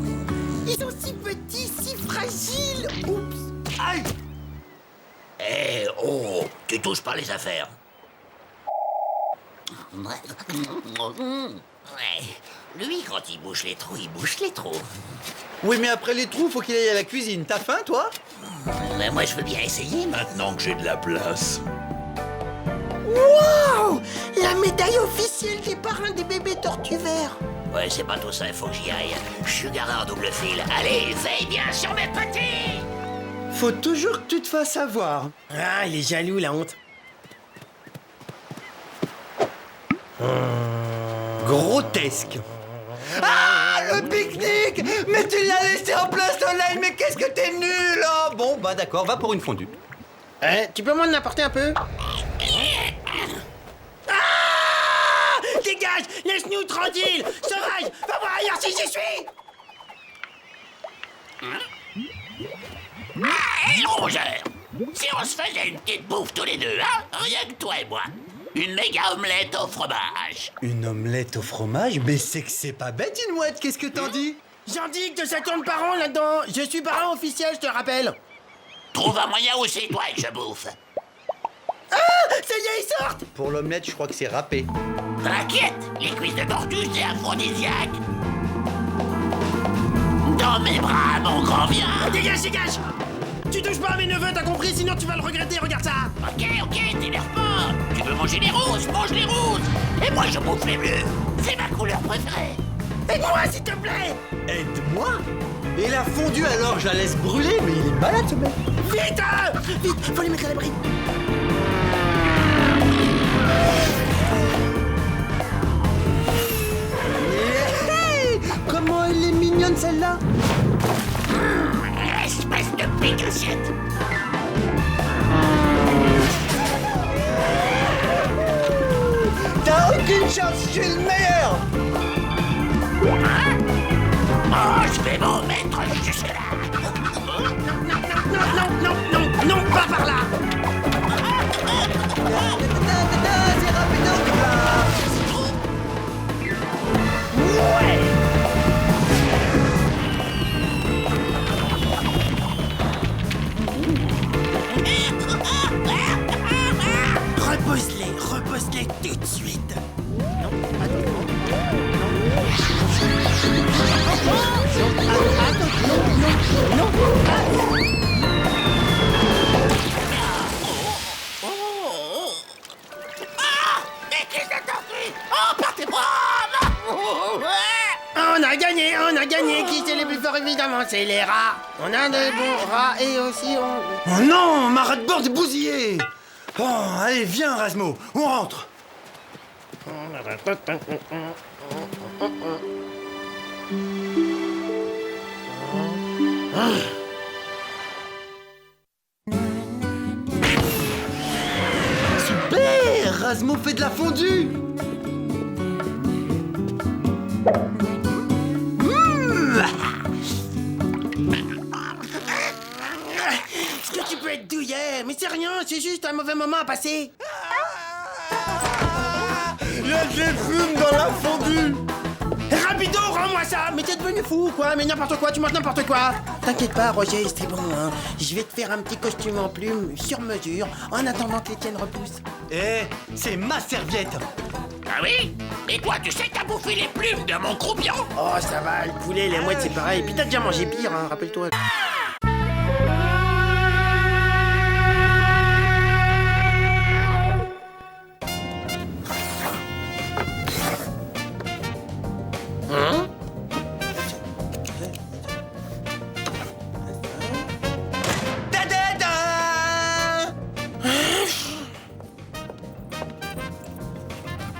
ils sont si petits, si fragiles. Oups. Aïe! Eh oh, tu touches pas les affaires. Ouais, lui quand il bouche les trous, il bouche les trous. Oui, mais après les trous, faut qu'il aille à la cuisine. T'as faim, toi? Mais moi, je veux bien essayer maintenant que j'ai de la place. Wow! La médaille officielle des parrains des bébés tortues verts. Ouais, c'est pas tout ça, il faut que j'y aille. Je suis garé en double fil. Allez, veille bien sur mes petits! Faut toujours que tu te fasses avoir. Ah, il est jaloux, la honte. Grotesque. Ah, le pique-nique! Mais tu l'as laissé en plein soleil, mais qu'est-ce que t'es nul, oh! Bon, bah d'accord, va pour une fondue. Tu peux m'en apporter un peu? Ah! Dégage! Laisse-nous tranquille! Sauvage! Va voir ailleurs si j'y suis! Hé, rongeur! Si on se faisait une petite bouffe tous les deux, hein? Rien que toi et moi. Une méga omelette au fromage. Une omelette au fromage? Mais c'est que c'est pas bête, une mouette, qu'est-ce que t'en dis? J'en dis que ça tourne par an là-dedans. Je suis parrain officiel, je te rappelle. Trouve un moyen où c'est toi que je bouffe. Ah! Ça y est, ils sortent! Pour l'omelette, je crois que c'est râpé. T'inquiète, les cuisses de tortue, c'est aphrodisiaque. Dans mes bras, mon grand viens. Dégage, dégage! Tu touches pas à mes neveux, t'as compris? Sinon tu vas le regretter, regarde ça! Ok, t'énerve pas. Tu veux manger les roses, mange les roses. Et moi, je bouffe les bleus. C'est ma couleur préférée. Aide-moi, s'il te plaît! Aide-moi? Et la fondue alors, je la laisse brûler, mais il est malade ce mec. Vite! Vite! Faut les mettre à l'abri! Hey! Comment elle est mignonne celle-là! Espèce de pique-assiette. aucune chance, je suis le meilleur. Oh, je vais m'en mettre jusque-là. Non, pas par là. Ouais. Repose-les tout de suite. Non, attends. Non. Mais qui s'est enfui? Oh, partez-moi! On a gagné. Qui c'est les plus forts? Évidemment, c'est les rats. On a des bons rats et aussi on... Oh non, ma rat-de-bord est bousillée. Bon, allez, viens, Razmo, on rentre. Super, Razmo fait de la fondue. Est-ce que tu peux être douillet? Mais c'est rien, c'est juste un mauvais moment à passer. Il y a des fumes dans la fondue. Rapido, rends-moi ça! Mais t'es devenu fou ou quoi? Mais n'importe quoi, tu manges n'importe quoi! T'inquiète pas, Roger, c'est bon, hein. Je vais te faire un petit costume en plume, sur mesure, en attendant que les tiennes repoussent. Eh, c'est ma serviette. Ah oui? Et toi, tu sais que t'as bouffé les plumes de mon croupion? Oh, ça va, le poulet, les mouettes, c'est pareil. Puis t'as déjà mangé pire, hein, rappelle-toi.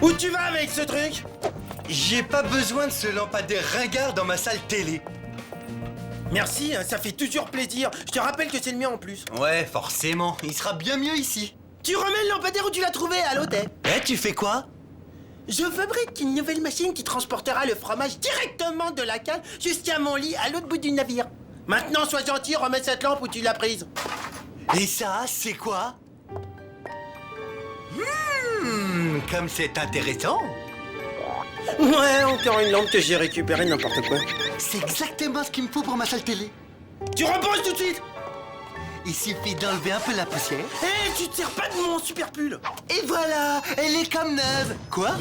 Où tu vas avec ce truc? J'ai pas besoin de ce lampadaire ringard dans ma salle télé. Merci, hein, ça fait toujours plaisir. Je te rappelle que c'est le mien en plus. Ouais, forcément, il sera bien mieux ici. Tu remets le lampadaire où tu l'as trouvé, à l'hôtel. Eh, tu fais quoi? Je fabrique une nouvelle machine qui transportera le fromage directement de la cale jusqu'à mon lit à l'autre bout du navire. Maintenant, sois gentil, remets cette lampe où tu l'as prise. Et ça, c'est quoi? Comme c'est intéressant. Ouais, encore une lampe que j'ai récupérée, n'importe quoi. C'est exactement ce qu'il me faut pour ma salle télé. Tu reposes tout de suite. Il suffit d'enlever un peu la poussière. Hé, tu te sers pas de mon super pull. Et voilà, elle est comme neuve. Quoi?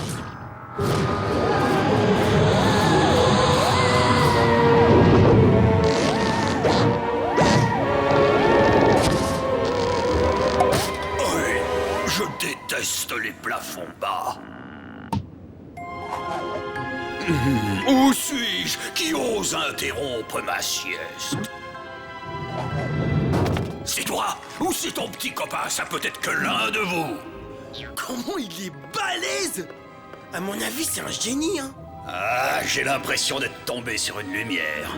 Je déteste les plafonds bas. Où suis-je qui ose interrompre ma sieste? C'est toi ou c'est ton petit copain? Ça peut être que l'un de vous. Comment il est balèze! À mon avis, c'est un génie, hein. Ah, j'ai l'impression d'être tombé sur une lumière.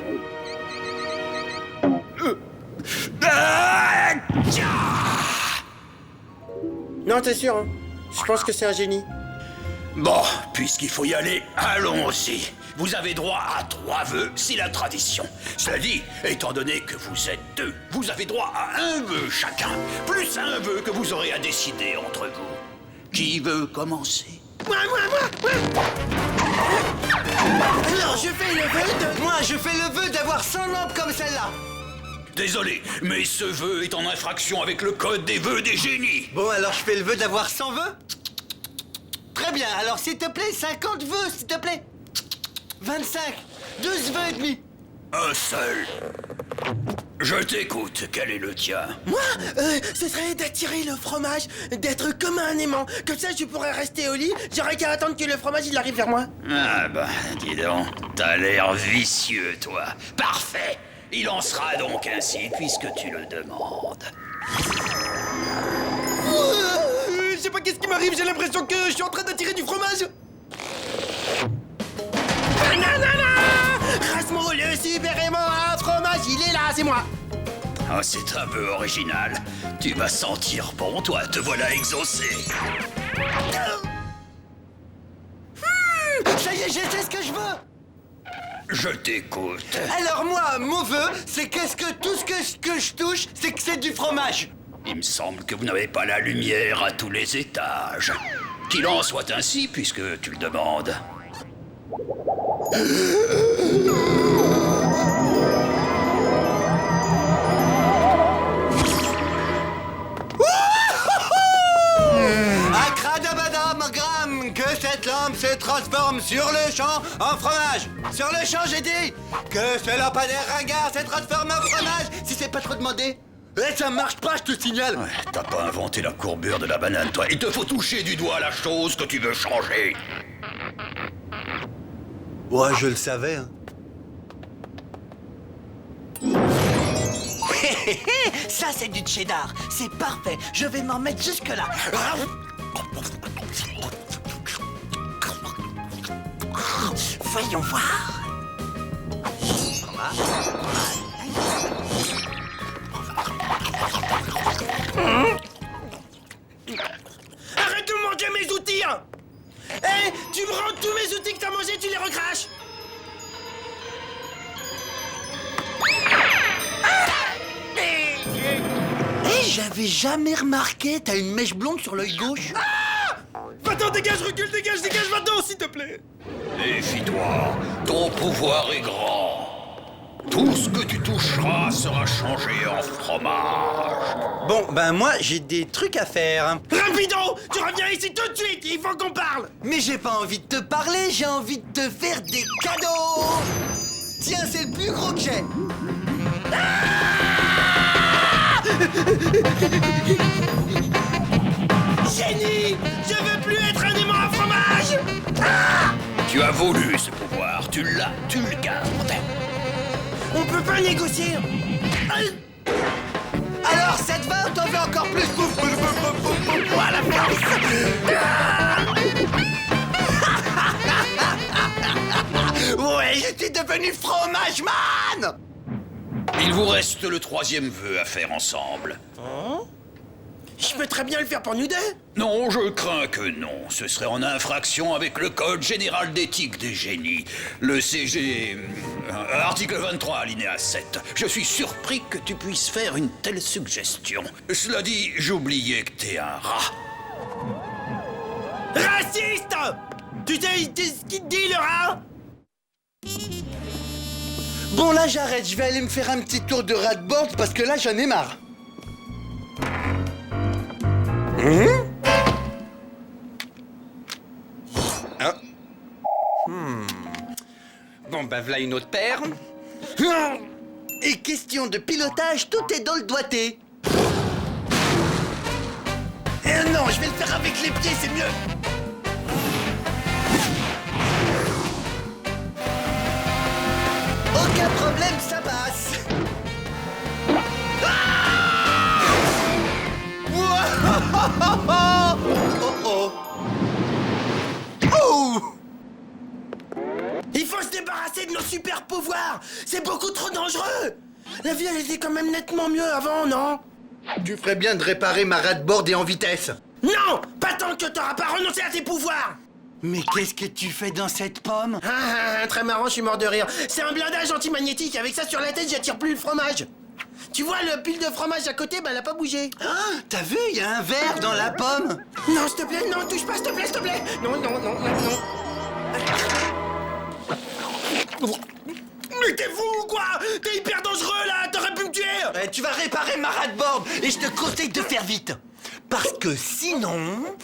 Non, t'es sûr, hein? Je pense que c'est un génie. Bon, puisqu'il faut y aller, allons-y. Vous avez droit à 3 vœux, c'est la tradition. Cela dit, étant donné que vous êtes 2, vous avez droit à 1 vœu chacun, plus un vœu que vous aurez à décider entre vous. Qui veut commencer? Moi. Alors, je fais le vœu de... Moi, je fais le vœu d'avoir 100 lampes comme celle-là. Désolé, mais ce vœu est en infraction avec le code des vœux des génies. Bon, alors je fais le vœu d'avoir 100 vœux. Très bien, alors s'il te plaît, 50 vœux, s'il te plaît. 25, 12 vœux et demi. Un seul. Je t'écoute, quel est le tien? Moi, ce serait d'attirer le fromage, d'être comme un aimant. Comme ça, je pourrais rester au lit, j'aurais qu'à attendre que le fromage il arrive vers moi. Ah bah, dis donc, t'as l'air vicieux, toi. Parfait. Il en sera donc ainsi, puisque tu le demandes. Je sais pas qu'est-ce qui m'arrive, j'ai l'impression que je suis en train d'attirer du fromage. Razmo, le super aimant à fromage, il est là, c'est moi. Oh, c'est un peu original. Tu vas sentir bon, toi, te voilà exaucé. je sais ce que je veux. Je t'écoute. Alors moi, mon vœu, c'est tout ce que je touche, c'est que c'est du fromage. Il me semble que vous n'avez pas la lumière à tous les étages. Qu'il en soit ainsi, puisque tu le demandes. Akradabadamagram, que cette lampe se transforme sur le champ en fromage. Sur le champ, j'ai dit que ce lampadaire ringard se transforme en fromage. Si c'est pas trop demandé. Eh, ça marche pas, je te signale. Ouais, t'as pas inventé la courbure de la banane, toi. Il te faut toucher du doigt la chose que tu veux changer. Ouais, je le savais, hein. Ça, c'est du cheddar. C'est parfait. Je vais m'en mettre jusque-là. Voyons voir. Arrête de manger mes outils, hein. Hé, tu me rends tous mes outils que t'as mangés, tu les recraches. J'avais jamais remarqué, t'as une mèche blonde sur l'œil gauche. Va-t'en, dégage, recule, dégage, va-t'en, s'il te plaît. Méfie-toi, ton pouvoir est grand. Tout ce que tu toucheras sera changé en fromage. Bon, ben moi, j'ai des trucs à faire. Rapido, tu reviens ici tout de suite, il faut qu'on parle. Mais j'ai pas envie de te parler, j'ai envie de te faire des cadeaux. Tiens, c'est le plus gros que j'ai. Génie, je veux plus être un aimant à fromage. Tu as voulu ce pouvoir, tu l'as, tu le gardes. On peut pas négocier. Alors, ça te va ou t'en veux encore plus? À la force. Ouais, je suis devenu fromage man. Il vous reste le troisième vœu à faire ensemble. Je peux très bien le faire pour nous deux. Non, je crains que non. Ce serait en infraction avec le Code général d'éthique des génies. Le CG... article 23, alinéa 7. Je suis surpris que tu puisses faire une telle suggestion. Cela dit, j'oubliais que t'es un rat. Raciste. Tu sais ce qu'il te dit, le rat? Bon, là, j'arrête. Je vais aller me faire un petit tour de rat-board parce que là, j'en ai marre. Bon, bah, voilà une autre paire. Et question de pilotage, tout est dans le doigté. Non, je vais le faire avec les pieds, c'est mieux. Aucun problème, ça passe. Il faut se débarrasser de nos super pouvoirs. C'est beaucoup trop dangereux. La vie, elle était quand même nettement mieux avant, non? Tu ferais bien de réparer ma rat-board et en vitesse. Non, pas tant que t'auras pas renoncé à tes pouvoirs. Mais qu'est-ce que tu fais dans cette pomme? Très marrant, je suis mort de rire. C'est un blindage antimagnétique. Avec ça sur la tête, j'attire plus le fromage. Tu vois, le pile de fromage à côté, ben, elle a pas bougé. T'as vu, il y a un verre dans la pomme. Non, s'il te plaît, non, touche pas, s'il te plaît, s'il te plaît. Non. Mais t'es fou ou quoi? T'es hyper dangereux, là. T'aurais pu me tuer. Tu vas réparer ma rat-board et je te conseille de faire vite. Parce que sinon...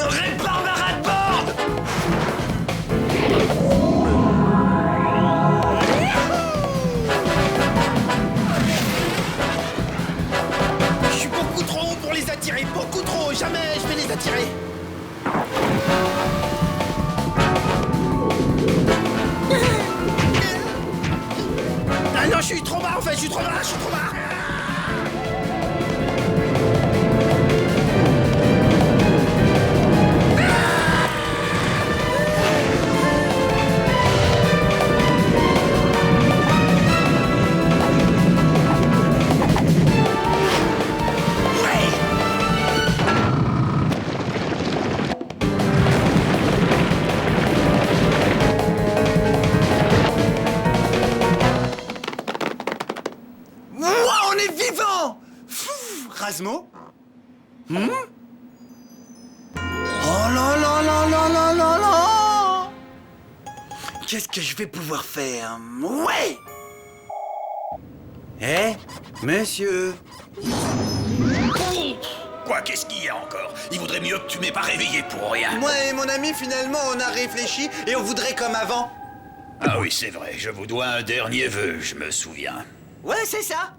Répare ma rat-board. Je suis beaucoup trop haut pour les attirer, beaucoup trop. Jamais je vais les attirer. Ah non, je suis trop bas en fait, je suis trop bas. Erasmo? Oh là là là là là là là! Qu'est-ce que je vais pouvoir faire? Ouais! Eh, monsieur? Quoi, qu'est-ce qu'il y a encore? Il vaudrait mieux que tu m'aies pas réveillé pour rien. Moi et mon ami, finalement, on a réfléchi et on voudrait comme avant. Ah oui, c'est vrai, je vous dois un dernier vœu, je me souviens. Ouais, c'est ça.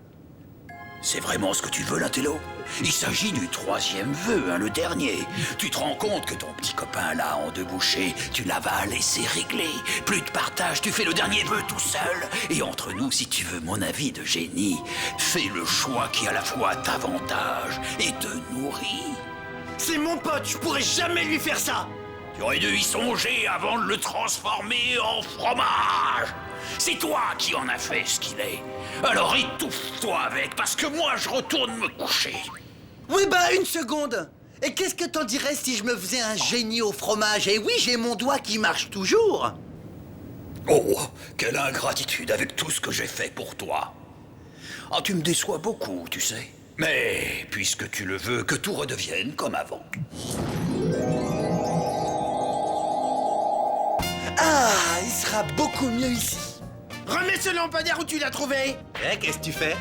C'est vraiment ce que tu veux, là, Tello? Il s'agit du 3e vœu, hein, le dernier. Tu te rends compte que ton petit copain, là, en 2 bouchées, tu l'avales et c'est réglé. Plus de partage, tu fais le dernier vœu tout seul. Et entre nous, si tu veux mon avis de génie, fais le choix qui à la fois t'avantage et te nourrit. C'est mon pote, je pourrais jamais lui faire ça. Tu aurais dû y songer avant de le transformer en fromage. C'est toi qui en as fait ce qu'il est. Alors étouffe-toi avec, parce que moi je retourne me coucher. Oui, bah, une seconde. Et qu'est-ce que t'en dirais si je me faisais un génie au fromage? Et oui, j'ai mon doigt qui marche toujours. Oh, quelle ingratitude avec tout ce que j'ai fait pour toi. Ah, tu me déçois beaucoup, tu sais. Mais, puisque tu le veux, que tout redevienne comme avant. Ah, il sera beaucoup mieux ici. Remets ce lampadaire où tu l'as trouvé. Eh, qu'est-ce que tu fais?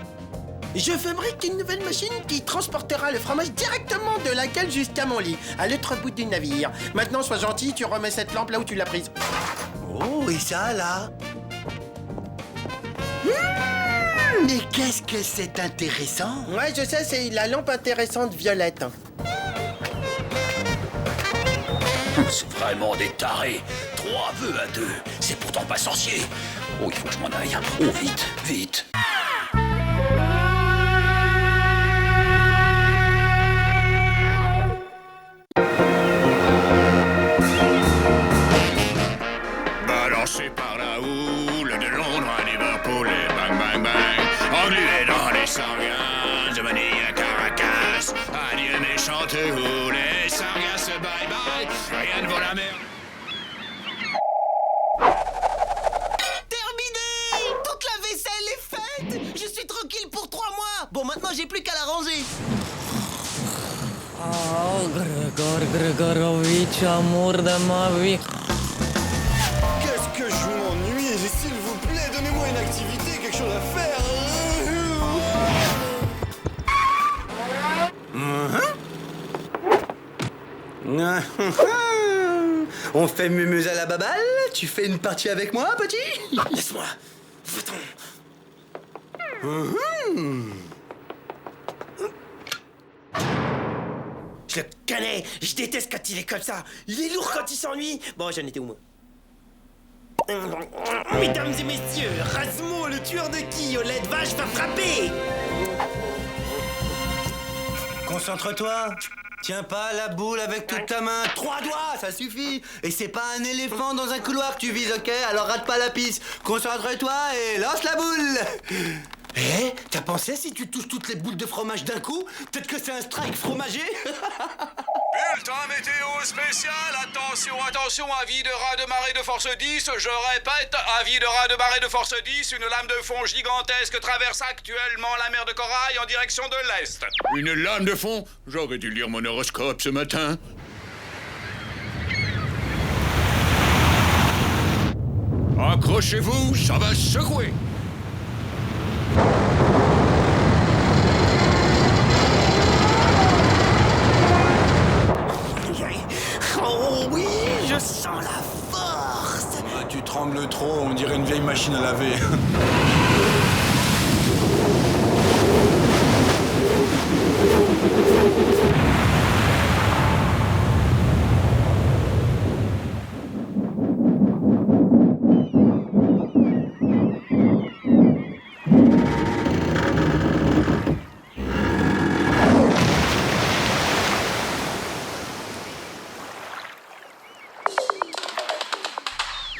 Je fabrique une nouvelle machine qui transportera le fromage directement de la cale jusqu'à mon lit, à l'autre bout du navire. Maintenant, sois gentil, tu remets cette lampe là où tu l'as prise. Oh, et ça, là? Mais qu'est-ce que c'est intéressant? Ouais, je sais, c'est la lampe intéressante violette. C'est vraiment des tarés. 3 vœux à 2. C'est pourtant pas sorcier. Oh, il faut que je m'en aille. Oh, vite, vite. Balancé par la houle de Londres à Liverpool et bang bang bang. Englué dans les sargasses de Manille à Caracas. Adieu méchante houle et sargasses bye bye. Rien ne vaut la merde. Terminé! Toute la vaisselle est faite! Je suis tranquille pour 3 mois! Bon, maintenant j'ai plus qu'à la ranger. Oh, Gregorovitch, amour de ma vie. Qu'est-ce que je m'ennuie? S'il vous plaît, donnez-moi une activité, quelque chose à faire. On fait mumuse à la baballe? Tu fais une partie avec moi, petit? Laisse-moi. Va-t'en. Je le connais. Je déteste quand il est comme ça. Il est lourd quand il s'ennuie. Bon, j'en étais où, moi? Mesdames et messieurs, Erasmo, le tueur de qui au lait de vache va frapper. Concentre-toi. Tiens pas la boule avec toute ta main. 3 doigts, ça suffit. Et c'est pas un éléphant dans un couloir que tu vises, ok? Alors rate pas la piste. Concentre-toi et lance la boule. Eh, t'as pensé si tu touches toutes les boules de fromage d'un coup? Peut-être que c'est un strike fromager. Bulletin météo spécial, attention, attention, avis de raz de marée de force 10, je répète, avis de raz de marée de force 10, une lame de fond gigantesque traverse actuellement la mer de Corail en direction de l'Est. Une lame de fond? J'aurais dû lire mon horoscope ce matin. Accrochez-vous, ça va secouer. Oh oui, je sens la force. Ah, tu trembles trop, on dirait une vieille machine à laver.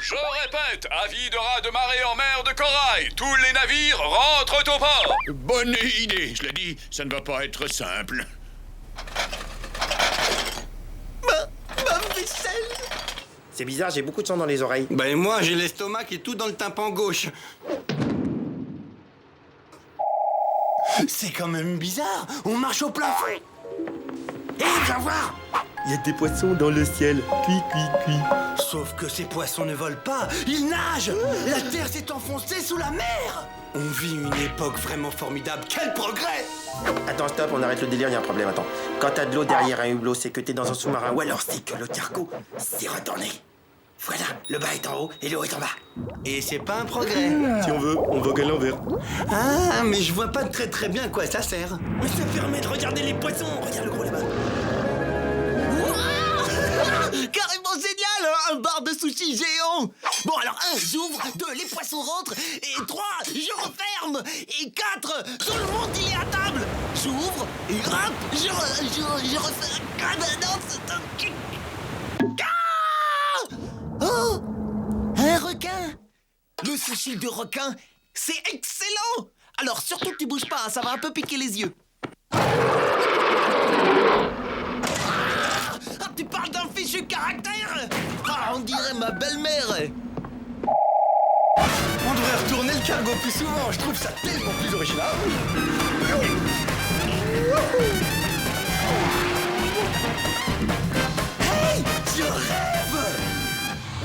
Je répète, avis de raz de marée en mer de Corail. Tous les navires rentrent au port. Bonne idée, je l'ai dit, ça ne va pas être simple. Ma vaisselle. C'est bizarre, j'ai beaucoup de sang dans les oreilles. Ben moi, j'ai l'estomac et tout dans le tympan gauche. C'est quand même bizarre, on marche au plafond. Hé, viens voir. Il y a des poissons dans le ciel. Cui, cui, cui. Sauf que ces poissons ne volent pas, ils nagent. La terre s'est enfoncée sous la mer. On vit une époque vraiment formidable, quel progrès! Attends, stop, on arrête le délire, il y a un problème, attends. Quand t'as de l'eau derrière un hublot, c'est que t'es dans un sous-marin, ou alors c'est que le cargo s'est retourné. Voilà, le bas est en haut et l'eau est en bas. Et c'est pas un progrès. Si on veut, on vogue à l'envers. Ah, mais je vois pas très bien à quoi ça sert. Mais ça permet de regarder les poissons. Regarde le gros là-bas. Carrément génial, un bar de sushi géant. Bon alors 1, j'ouvre, 2, les poissons rentrent, et 3, je referme, et 4, tout le monde il est à table. J'ouvre, et hop, je refais. Ah ben non, c'est un... Ah oh, un requin. Le sushi de requin, c'est excellent. Alors surtout que tu bouges pas, ça va un peu piquer les yeux. Tu parles d'un fichu caractère. Ah, on dirait ma belle-mère. On devrait retourner le cargo plus souvent, je trouve ça tellement plus original. Hey, je rêve.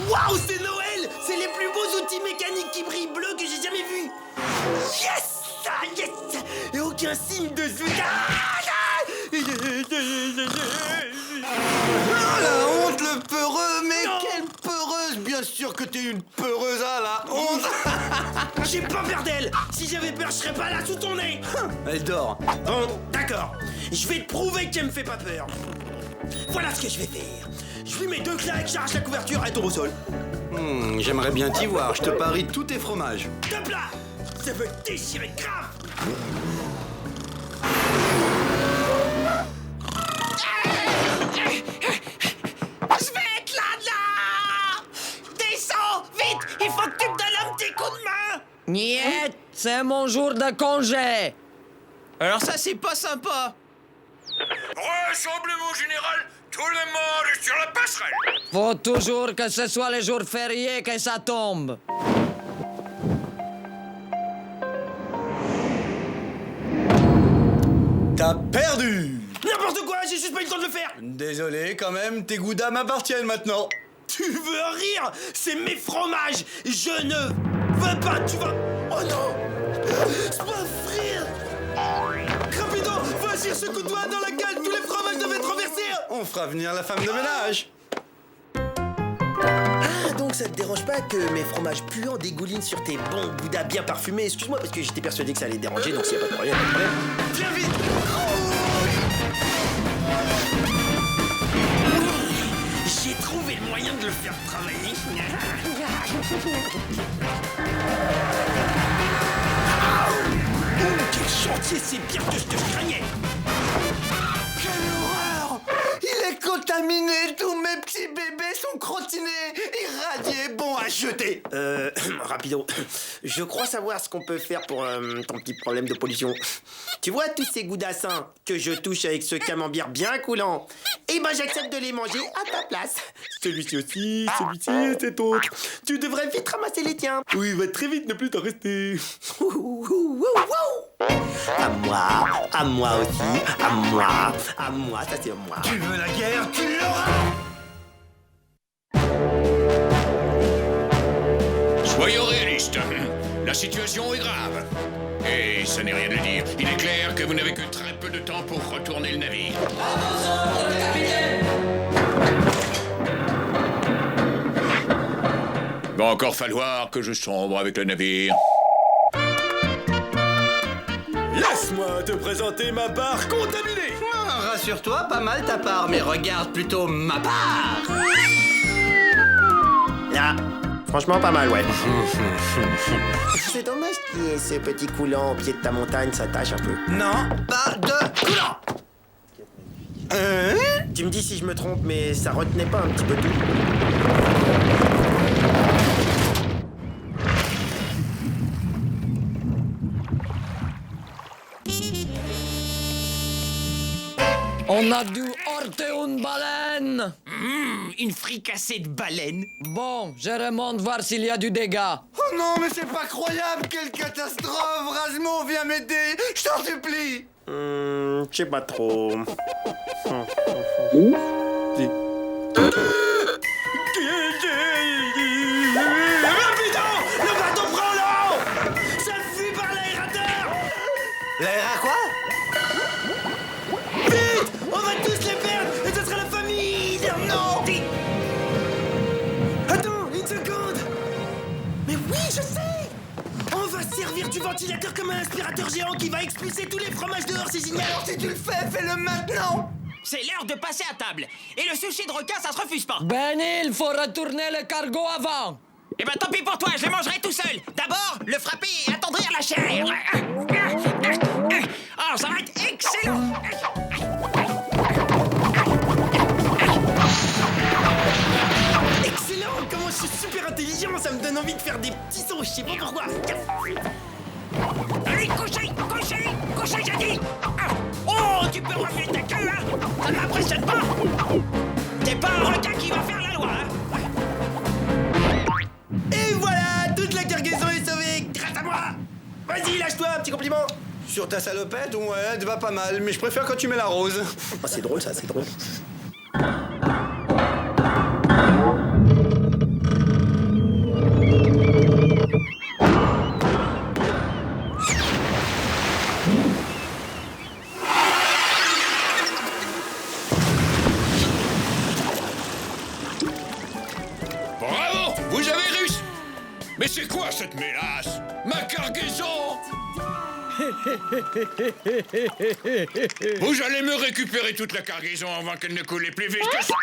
Waouh, c'est Noël. C'est les plus beaux outils mécaniques qui brillent bleus que j'ai jamais vus. Yes, ah, yes. Et aucun signe de zouga. Oh la honte, le peureux, mais non. Quelle peureuse. Bien sûr que t'es une peureuse, ah la honte. J'ai pas peur d'elle. Si j'avais peur, je serais pas là sous ton nez. Elle dort. Bon, d'accord. Je vais te prouver qu'elle me fait pas peur. Voilà ce que je vais faire. Je lui mets 2 claques, j'arrache la couverture, elle tombe au sol. J'aimerais bien t'y voir, je te parie tous tes fromages. Top là. Ça veut déchirer grave. Je vais être là. Descends, vite. Il faut que tu me donnes un petit coup de main. Niet, c'est mon jour de congé. Alors ça, c'est pas sympa. Rassemblement général, tout le monde est sur la passerelle. Faut toujours que ce soit les jours fériés que ça tombe. T'as perdu. N'importe quoi, j'ai juste pas eu le temps de le faire. Désolé, quand même, tes goudas m'appartiennent maintenant. Tu veux rire? C'est mes fromages. Je ne veux pas, tu vas... Oh non. C'est pas frire. Rapido, vas-y, ce coup de doigt dans la gueule. Tous les fromages devaient être renversés. On fera venir la femme de ménage. Ah, donc ça te dérange pas que mes fromages puants dégoulinent sur tes bons goudas bien parfumés? Excuse-moi, parce que j'étais persuadé que ça allait déranger, donc s'il y a pas de problème, Viens vite. J'ai trouvé le moyen de le faire travailler. Quel chantier, c'est pire que je te craignais. Quelle horreur! Il est contaminé, tous mes petits bébés sont crottinés, irradiés, bons à jeter. Rapido, je crois savoir ce qu'on peut faire pour ton petit problème de pollution. Tu vois tous ces goudassins que je touche avec ce camembert bien coulant? Eh ben j'accepte de les manger à ta place. Celui-ci aussi, celui-ci et cet autre. Tu devrais vite ramasser les tiens. Oui, va très vite, ne plus t'en rester. À moi aussi, à moi, ça c'est moi. Tu veux la guerre, tu l'auras. Soyons réalistes. La situation est grave. Et ça n'est rien de dire. Il est clair que vous n'avez que très peu de temps pour retourner le navire. Va encore falloir que je sombre avec le navire. Laisse-moi te présenter ma part contaminée. Rassure-toi, pas mal ta part, mais regarde plutôt ma part. Là, franchement pas mal, ouais. C'est dommage qu'il y ait ce petit coulant au pied de ta montagne, ça tâche un peu. Non, pas de coulant. Tu me dis si je me trompe, mais ça retenait pas un petit peu tout. On a dû heurter une baleine. une fricassée de baleine. Bon, je remonte voir s'il y a du dégât. Oh non, mais c'est pas croyable! Quelle catastrophe! Rasmo, viens m'aider! Je t'en supplie! Je sais pas trop. Le bateau prend l'eau! Ça fuit par l'aérateur! L'aéra quoi? Vite! On va tous les perdre et ce sera la famille! Non! Attends, une seconde! Mais oui, je sais! On va servir du ventilateur comme un aspirateur géant qui va expulser tous les fromages dehors, c'est génial! Alors si tu le fais, fais-le maintenant! C'est l'heure de passer à table. Et le sushi de requin, ça se refuse pas. Benny, il faut retourner le cargo avant. Eh ben tant pis pour toi, je le mangerai tout seul. D'abord, le frapper et attendrir la chair. Oh, ça va être excellent. Excellent! Comment je suis super intelligent, ça me donne envie de faire des petits sons, je sais pas pourquoi. Allez, couchez, j'ai dit. Oh, tu peux remuer ta queue, hein? Ça ne m'impressionne pas. T'es pas un requin qui va faire la loi, hein? Et voilà, toute la cargaison est sauvée grâce à moi. Vas-y, lâche-toi, un petit compliment. Sur ta salopette, ouais, elle te va pas mal, mais je préfère quand tu mets la rose. Oh, c'est drôle ça, c'est drôle. Bravo! Vous avez réussi! Mais c'est quoi cette mélasse? Ma cargaison! Vous allez me récupérer toute la cargaison avant qu'elle ne coule plus vite que ça!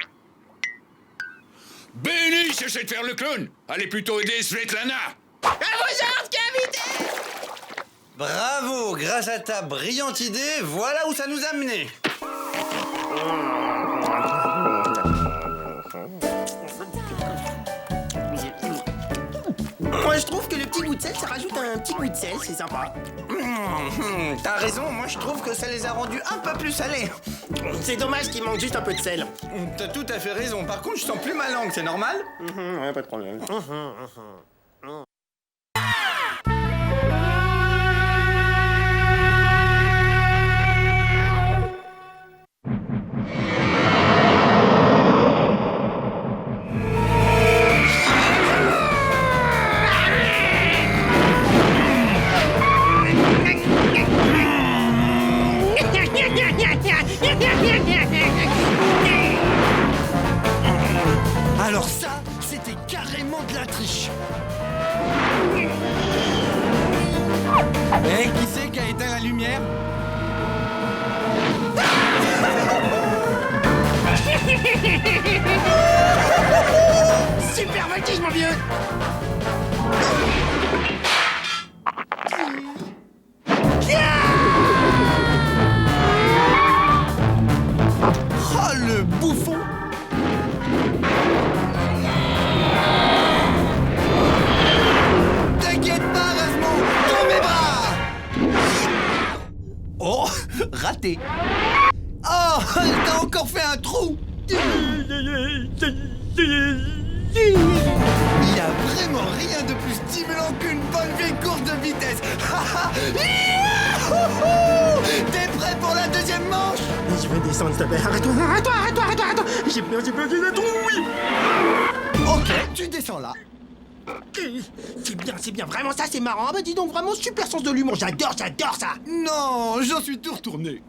Benny, cessez de faire le clown! Allez plutôt aider Svetlana! À vos ordres, capitaine! Bravo! Grâce à ta brillante idée, voilà où ça nous a menés. Moi, je trouve que le petit goût de sel, ça rajoute un petit goût de sel, c'est sympa. T'as raison, moi je trouve que ça les a rendus un peu plus salés. C'est dommage qu'il manque juste un peu de sel. T'as tout à fait raison, par contre je sens plus ma langue, c'est normal? Ouais, pas de problème. Alors ça, c'était carrément de la triche. Eh, qui c'est qui a éteint la lumière? Super voltige, mon vieux! Oh, le bouffon! T'inquiète pas, Rasmo! Dans mes bras! Oh! Raté! Oh! T'as encore fait un trou! Il y a vraiment rien de plus stimulant qu'une bonne vieille course de vitesse! T'es prêt pour la deuxième manche? Je vais descendre, s'il te plaît. Arrête-toi! J'ai peur d'un trou, oui! Ok, tu descends là. C'est bien, vraiment ça, c'est marrant. Ah bah dis donc, vraiment super sens de l'humour, j'adore ça! Non, j'en suis tout retourné.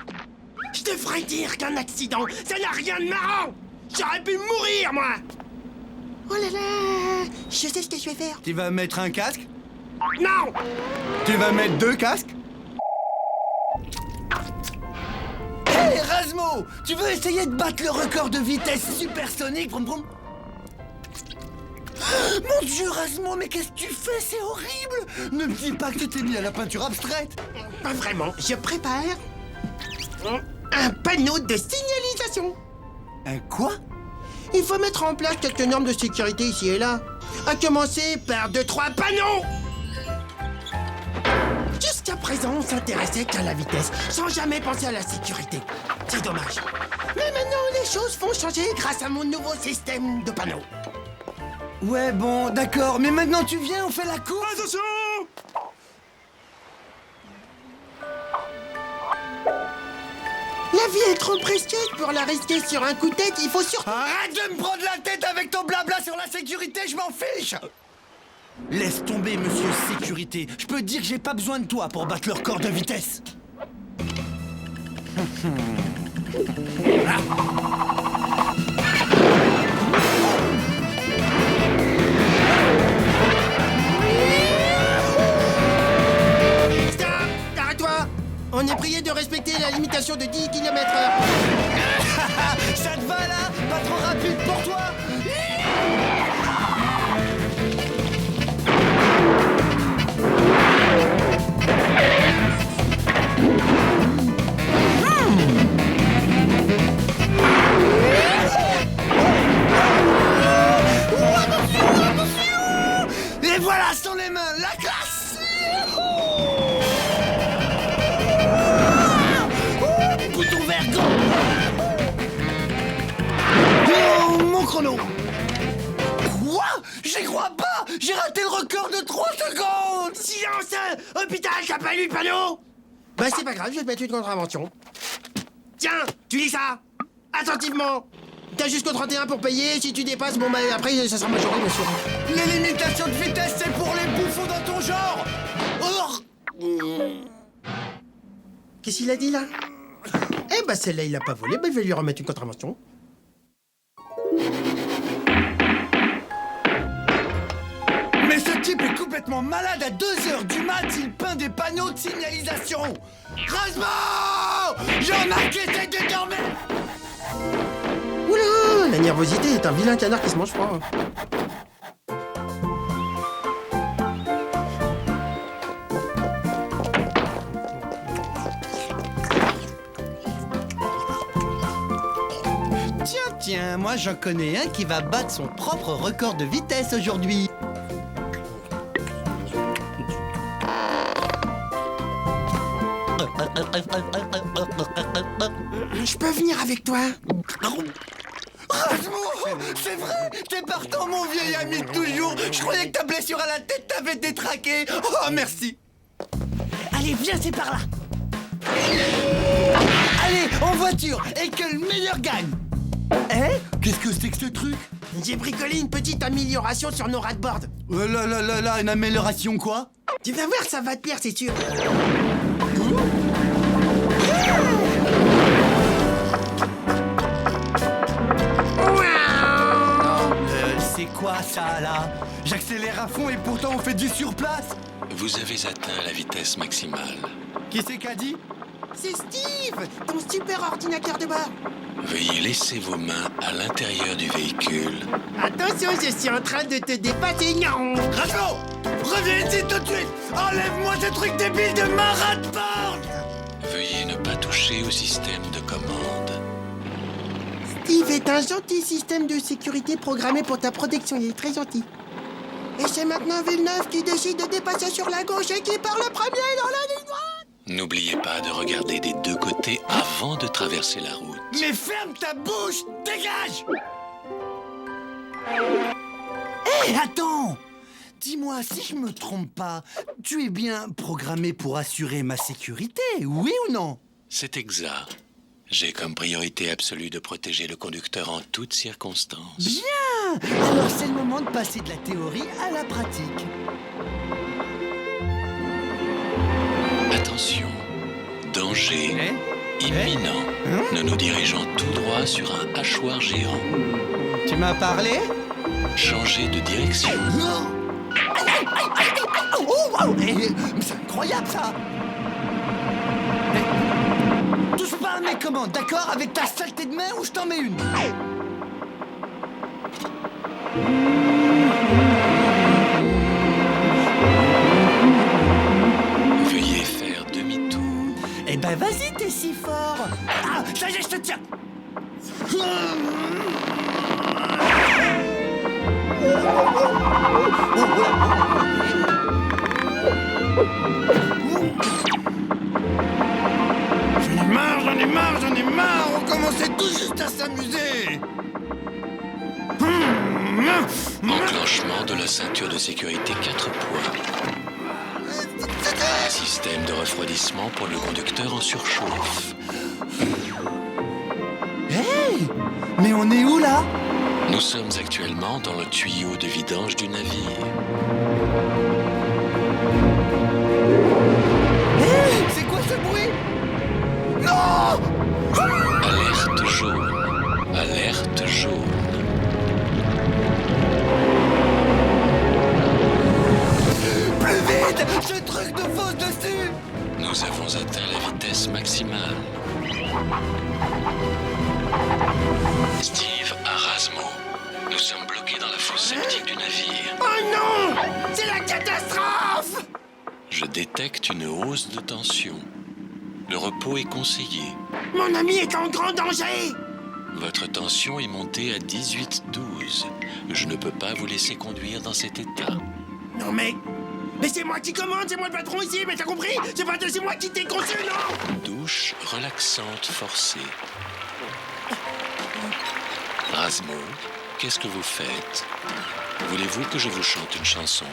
Je devrais dire qu'un accident, ça n'a rien de marrant! J'aurais pu mourir, moi! Oh là là! Je sais ce que je vais faire. Tu vas mettre un casque? Non! Tu vas mettre 2 casques? Hé, Rasmo! Tu veux essayer de battre le record de vitesse supersonique? Vroom, vroom. Mon Dieu, Rasmo, mais qu'est-ce que tu fais? C'est horrible! Ne me dis pas que tu t'es mis à la peinture abstraite! Pas vraiment, je prépare un panneau de signalisation. Un quoi? Il faut mettre en place quelques normes de sécurité ici et là. À commencer par 2-3 panneaux. Juste Jusqu'à présent, on s'intéressait qu'à la vitesse, sans jamais penser à la sécurité. C'est dommage. Mais maintenant, les choses vont changer grâce à mon nouveau système de panneaux. Ouais, bon, d'accord, mais maintenant tu viens, on fait la course. Attention! La vie est trop précieuse pour la risquer sur un coup de tête, il faut surtout... Arrête de me prendre la tête avec ton blabla sur la sécurité, je m'en fiche. Laisse tomber, monsieur sécurité. Je peux te dire que j'ai pas besoin de toi pour battre le record de vitesse. Stop! Arrête-toi! On est prié de respecter la limitation de 10 km/h. Ça te va là? Pas trop rapide pour toi? Et voilà, sans les mains, la classe! Bouton vert, go! Oh, mon chrono! Quoi? J'y crois pas! J'ai raté le record de 3 secondes! Silence! Hôpital, t'as pas lu le panneau? Bah c'est pas grave, je vais te mettre une contravention. Tiens, tu lis ça! Attentivement! T'as jusqu'au 31 pour payer, si tu dépasses, bon bah après ça sera majoré bien sûr. Les limitations de vitesse, c'est pour les bouffons dans ton genre! Qu'est-ce qu'il a dit là? Eh bah celle-là il l'a pas volé, bah je vais lui remettre une contravention. Mais ce type est complètement malade à 2h du mat, il peint des panneaux de signalisation! Rasmo! Jean-Marc essaie de dormir! Oula! La nervosité est un vilain canard qui se mange froid. Tiens, moi j'en connais un qui va battre son propre record de vitesse aujourd'hui. Je peux venir avec toi? Rasmo! C'est vrai! T'es partant, mon vieil ami de toujours! Je croyais que ta blessure à la tête t'avait détraqué! Oh, merci! Allez, viens, c'est par là! Allez, en voiture! Et que le meilleur gagne! Eh? Qu'est-ce que c'est que ce truc? J'ai bricolé une petite amélioration sur nos ras-de-board. Oh là là là là, une amélioration quoi? Tu vas voir, ça va te plaire, c'est sûr. C'est quoi ça là? J'accélère à fond et pourtant on fait du surplace. Vous avez atteint la vitesse maximale. Qui c'est qu'a dit? C'est Steve, ton super ordinateur de bord. Veuillez laisser vos mains à l'intérieur du véhicule. Attention, je suis en train de te dépasser. Non. Rasmo! Reviens ici tout de suite! Enlève-moi ce truc débile de marat de bord! Veuillez ne pas toucher au système de commande. Steve est un gentil système de sécurité programmé pour ta protection. Il est très gentil. Et c'est maintenant Villeneuve qui décide de dépasser sur la gauche et qui part le premier dans la ligne droite. N'oubliez pas de regarder des deux côtés avant de traverser la route. Mais ferme ta bouche! Dégage! Hé, attends! Dis-moi, si je me trompe pas, tu es bien programmé pour assurer ma sécurité, oui ou non? C'est exact. J'ai comme priorité absolue de protéger le conducteur en toutes circonstances. Bien! Alors c'est le moment de passer de la théorie à la pratique. Attention, danger imminent. Nous nous dirigeons tout droit sur un hachoir géant. Tu m'as parlé? Changez de direction. Oh, wow. C'est incroyable ça! Mais, touche pas à mes commandes, d'accord? Avec ta saleté de main ou je t'en mets une! Veuillez faire demi-tour. Eh ben vas-y, t'es si fort! Ah, ça y est, je te tiens! juste à s'amuser. Enclenchement de la ceinture de sécurité 4 points. Système de refroidissement pour le conducteur en surchauffe. Hey! Mais on est où là? Nous sommes actuellement dans le tuyau de vidange du navire. Hey! C'est quoi ce bruit? Non! Alerte jaune. Alerte jaune. Plus vite! Ce truc de fausse dessus! Nous avons atteint la vitesse maximale. Steve, à Rasmo. Nous sommes bloqués dans la fosse septique du navire. Oh non! C'est la catastrophe! Je détecte une hausse de tension. Le repos est conseillé. Mon ami est en grand danger! Votre tension est montée à 18-12. Je ne peux pas vous laisser conduire dans cet état. Non mais c'est moi qui commande, c'est moi le patron ici, mais t'as compris? C'est moi qui t'ai conçu, non? Douche relaxante forcée. Rasmo, qu'est-ce que vous faites? Voulez-vous que je vous chante une chanson?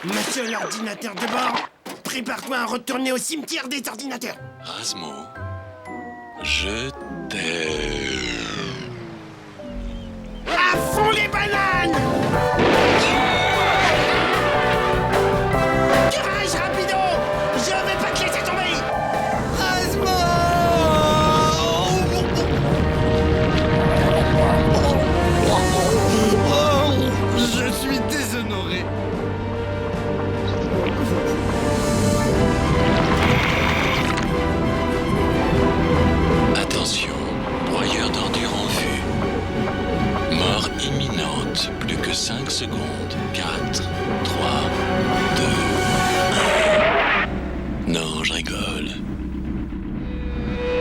Monsieur l'ordinateur de bord, prépare-toi à retourner au cimetière des ordinateurs. Rasmo, je t'aime. À fond les bananes! Courage, rapido! Je vais pas te laisser tomber! Je suis déshonoré. Attention, broyeur d'ordures en vue. Mort imminente, plus que 5 secondes. 4, 3, 2... Non, je rigole.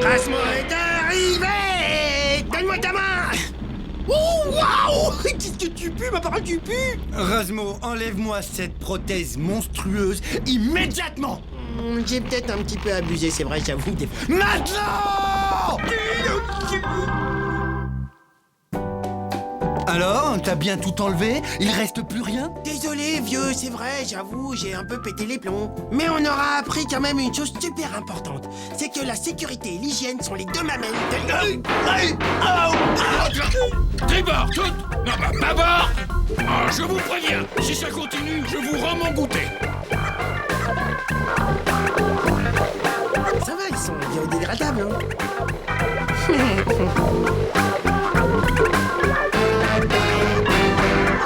Rasmo est arrivé! Donne-moi ta main! Oh, waouh! Qu'est-ce que tu pues, ma parole, tu pues! Rasmo, enlève-moi cette prothèse monstrueuse immédiatement! J'ai peut-être un petit peu abusé, c'est vrai, j'avoue. Maintenant! Alors, t'as bien tout enlevé? Il reste plus rien? Désolé, vieux, c'est vrai, j'avoue, j'ai un peu pété les plombs. Mais on aura appris quand même une chose super importante. C'est que la sécurité et l'hygiène sont les deux mamelles de... Tribord, tout! Non, bâbord! Ah, je vous préviens, si ça continue, je vous rends mon goûter. Ça va, ils sont biodégradables, hein.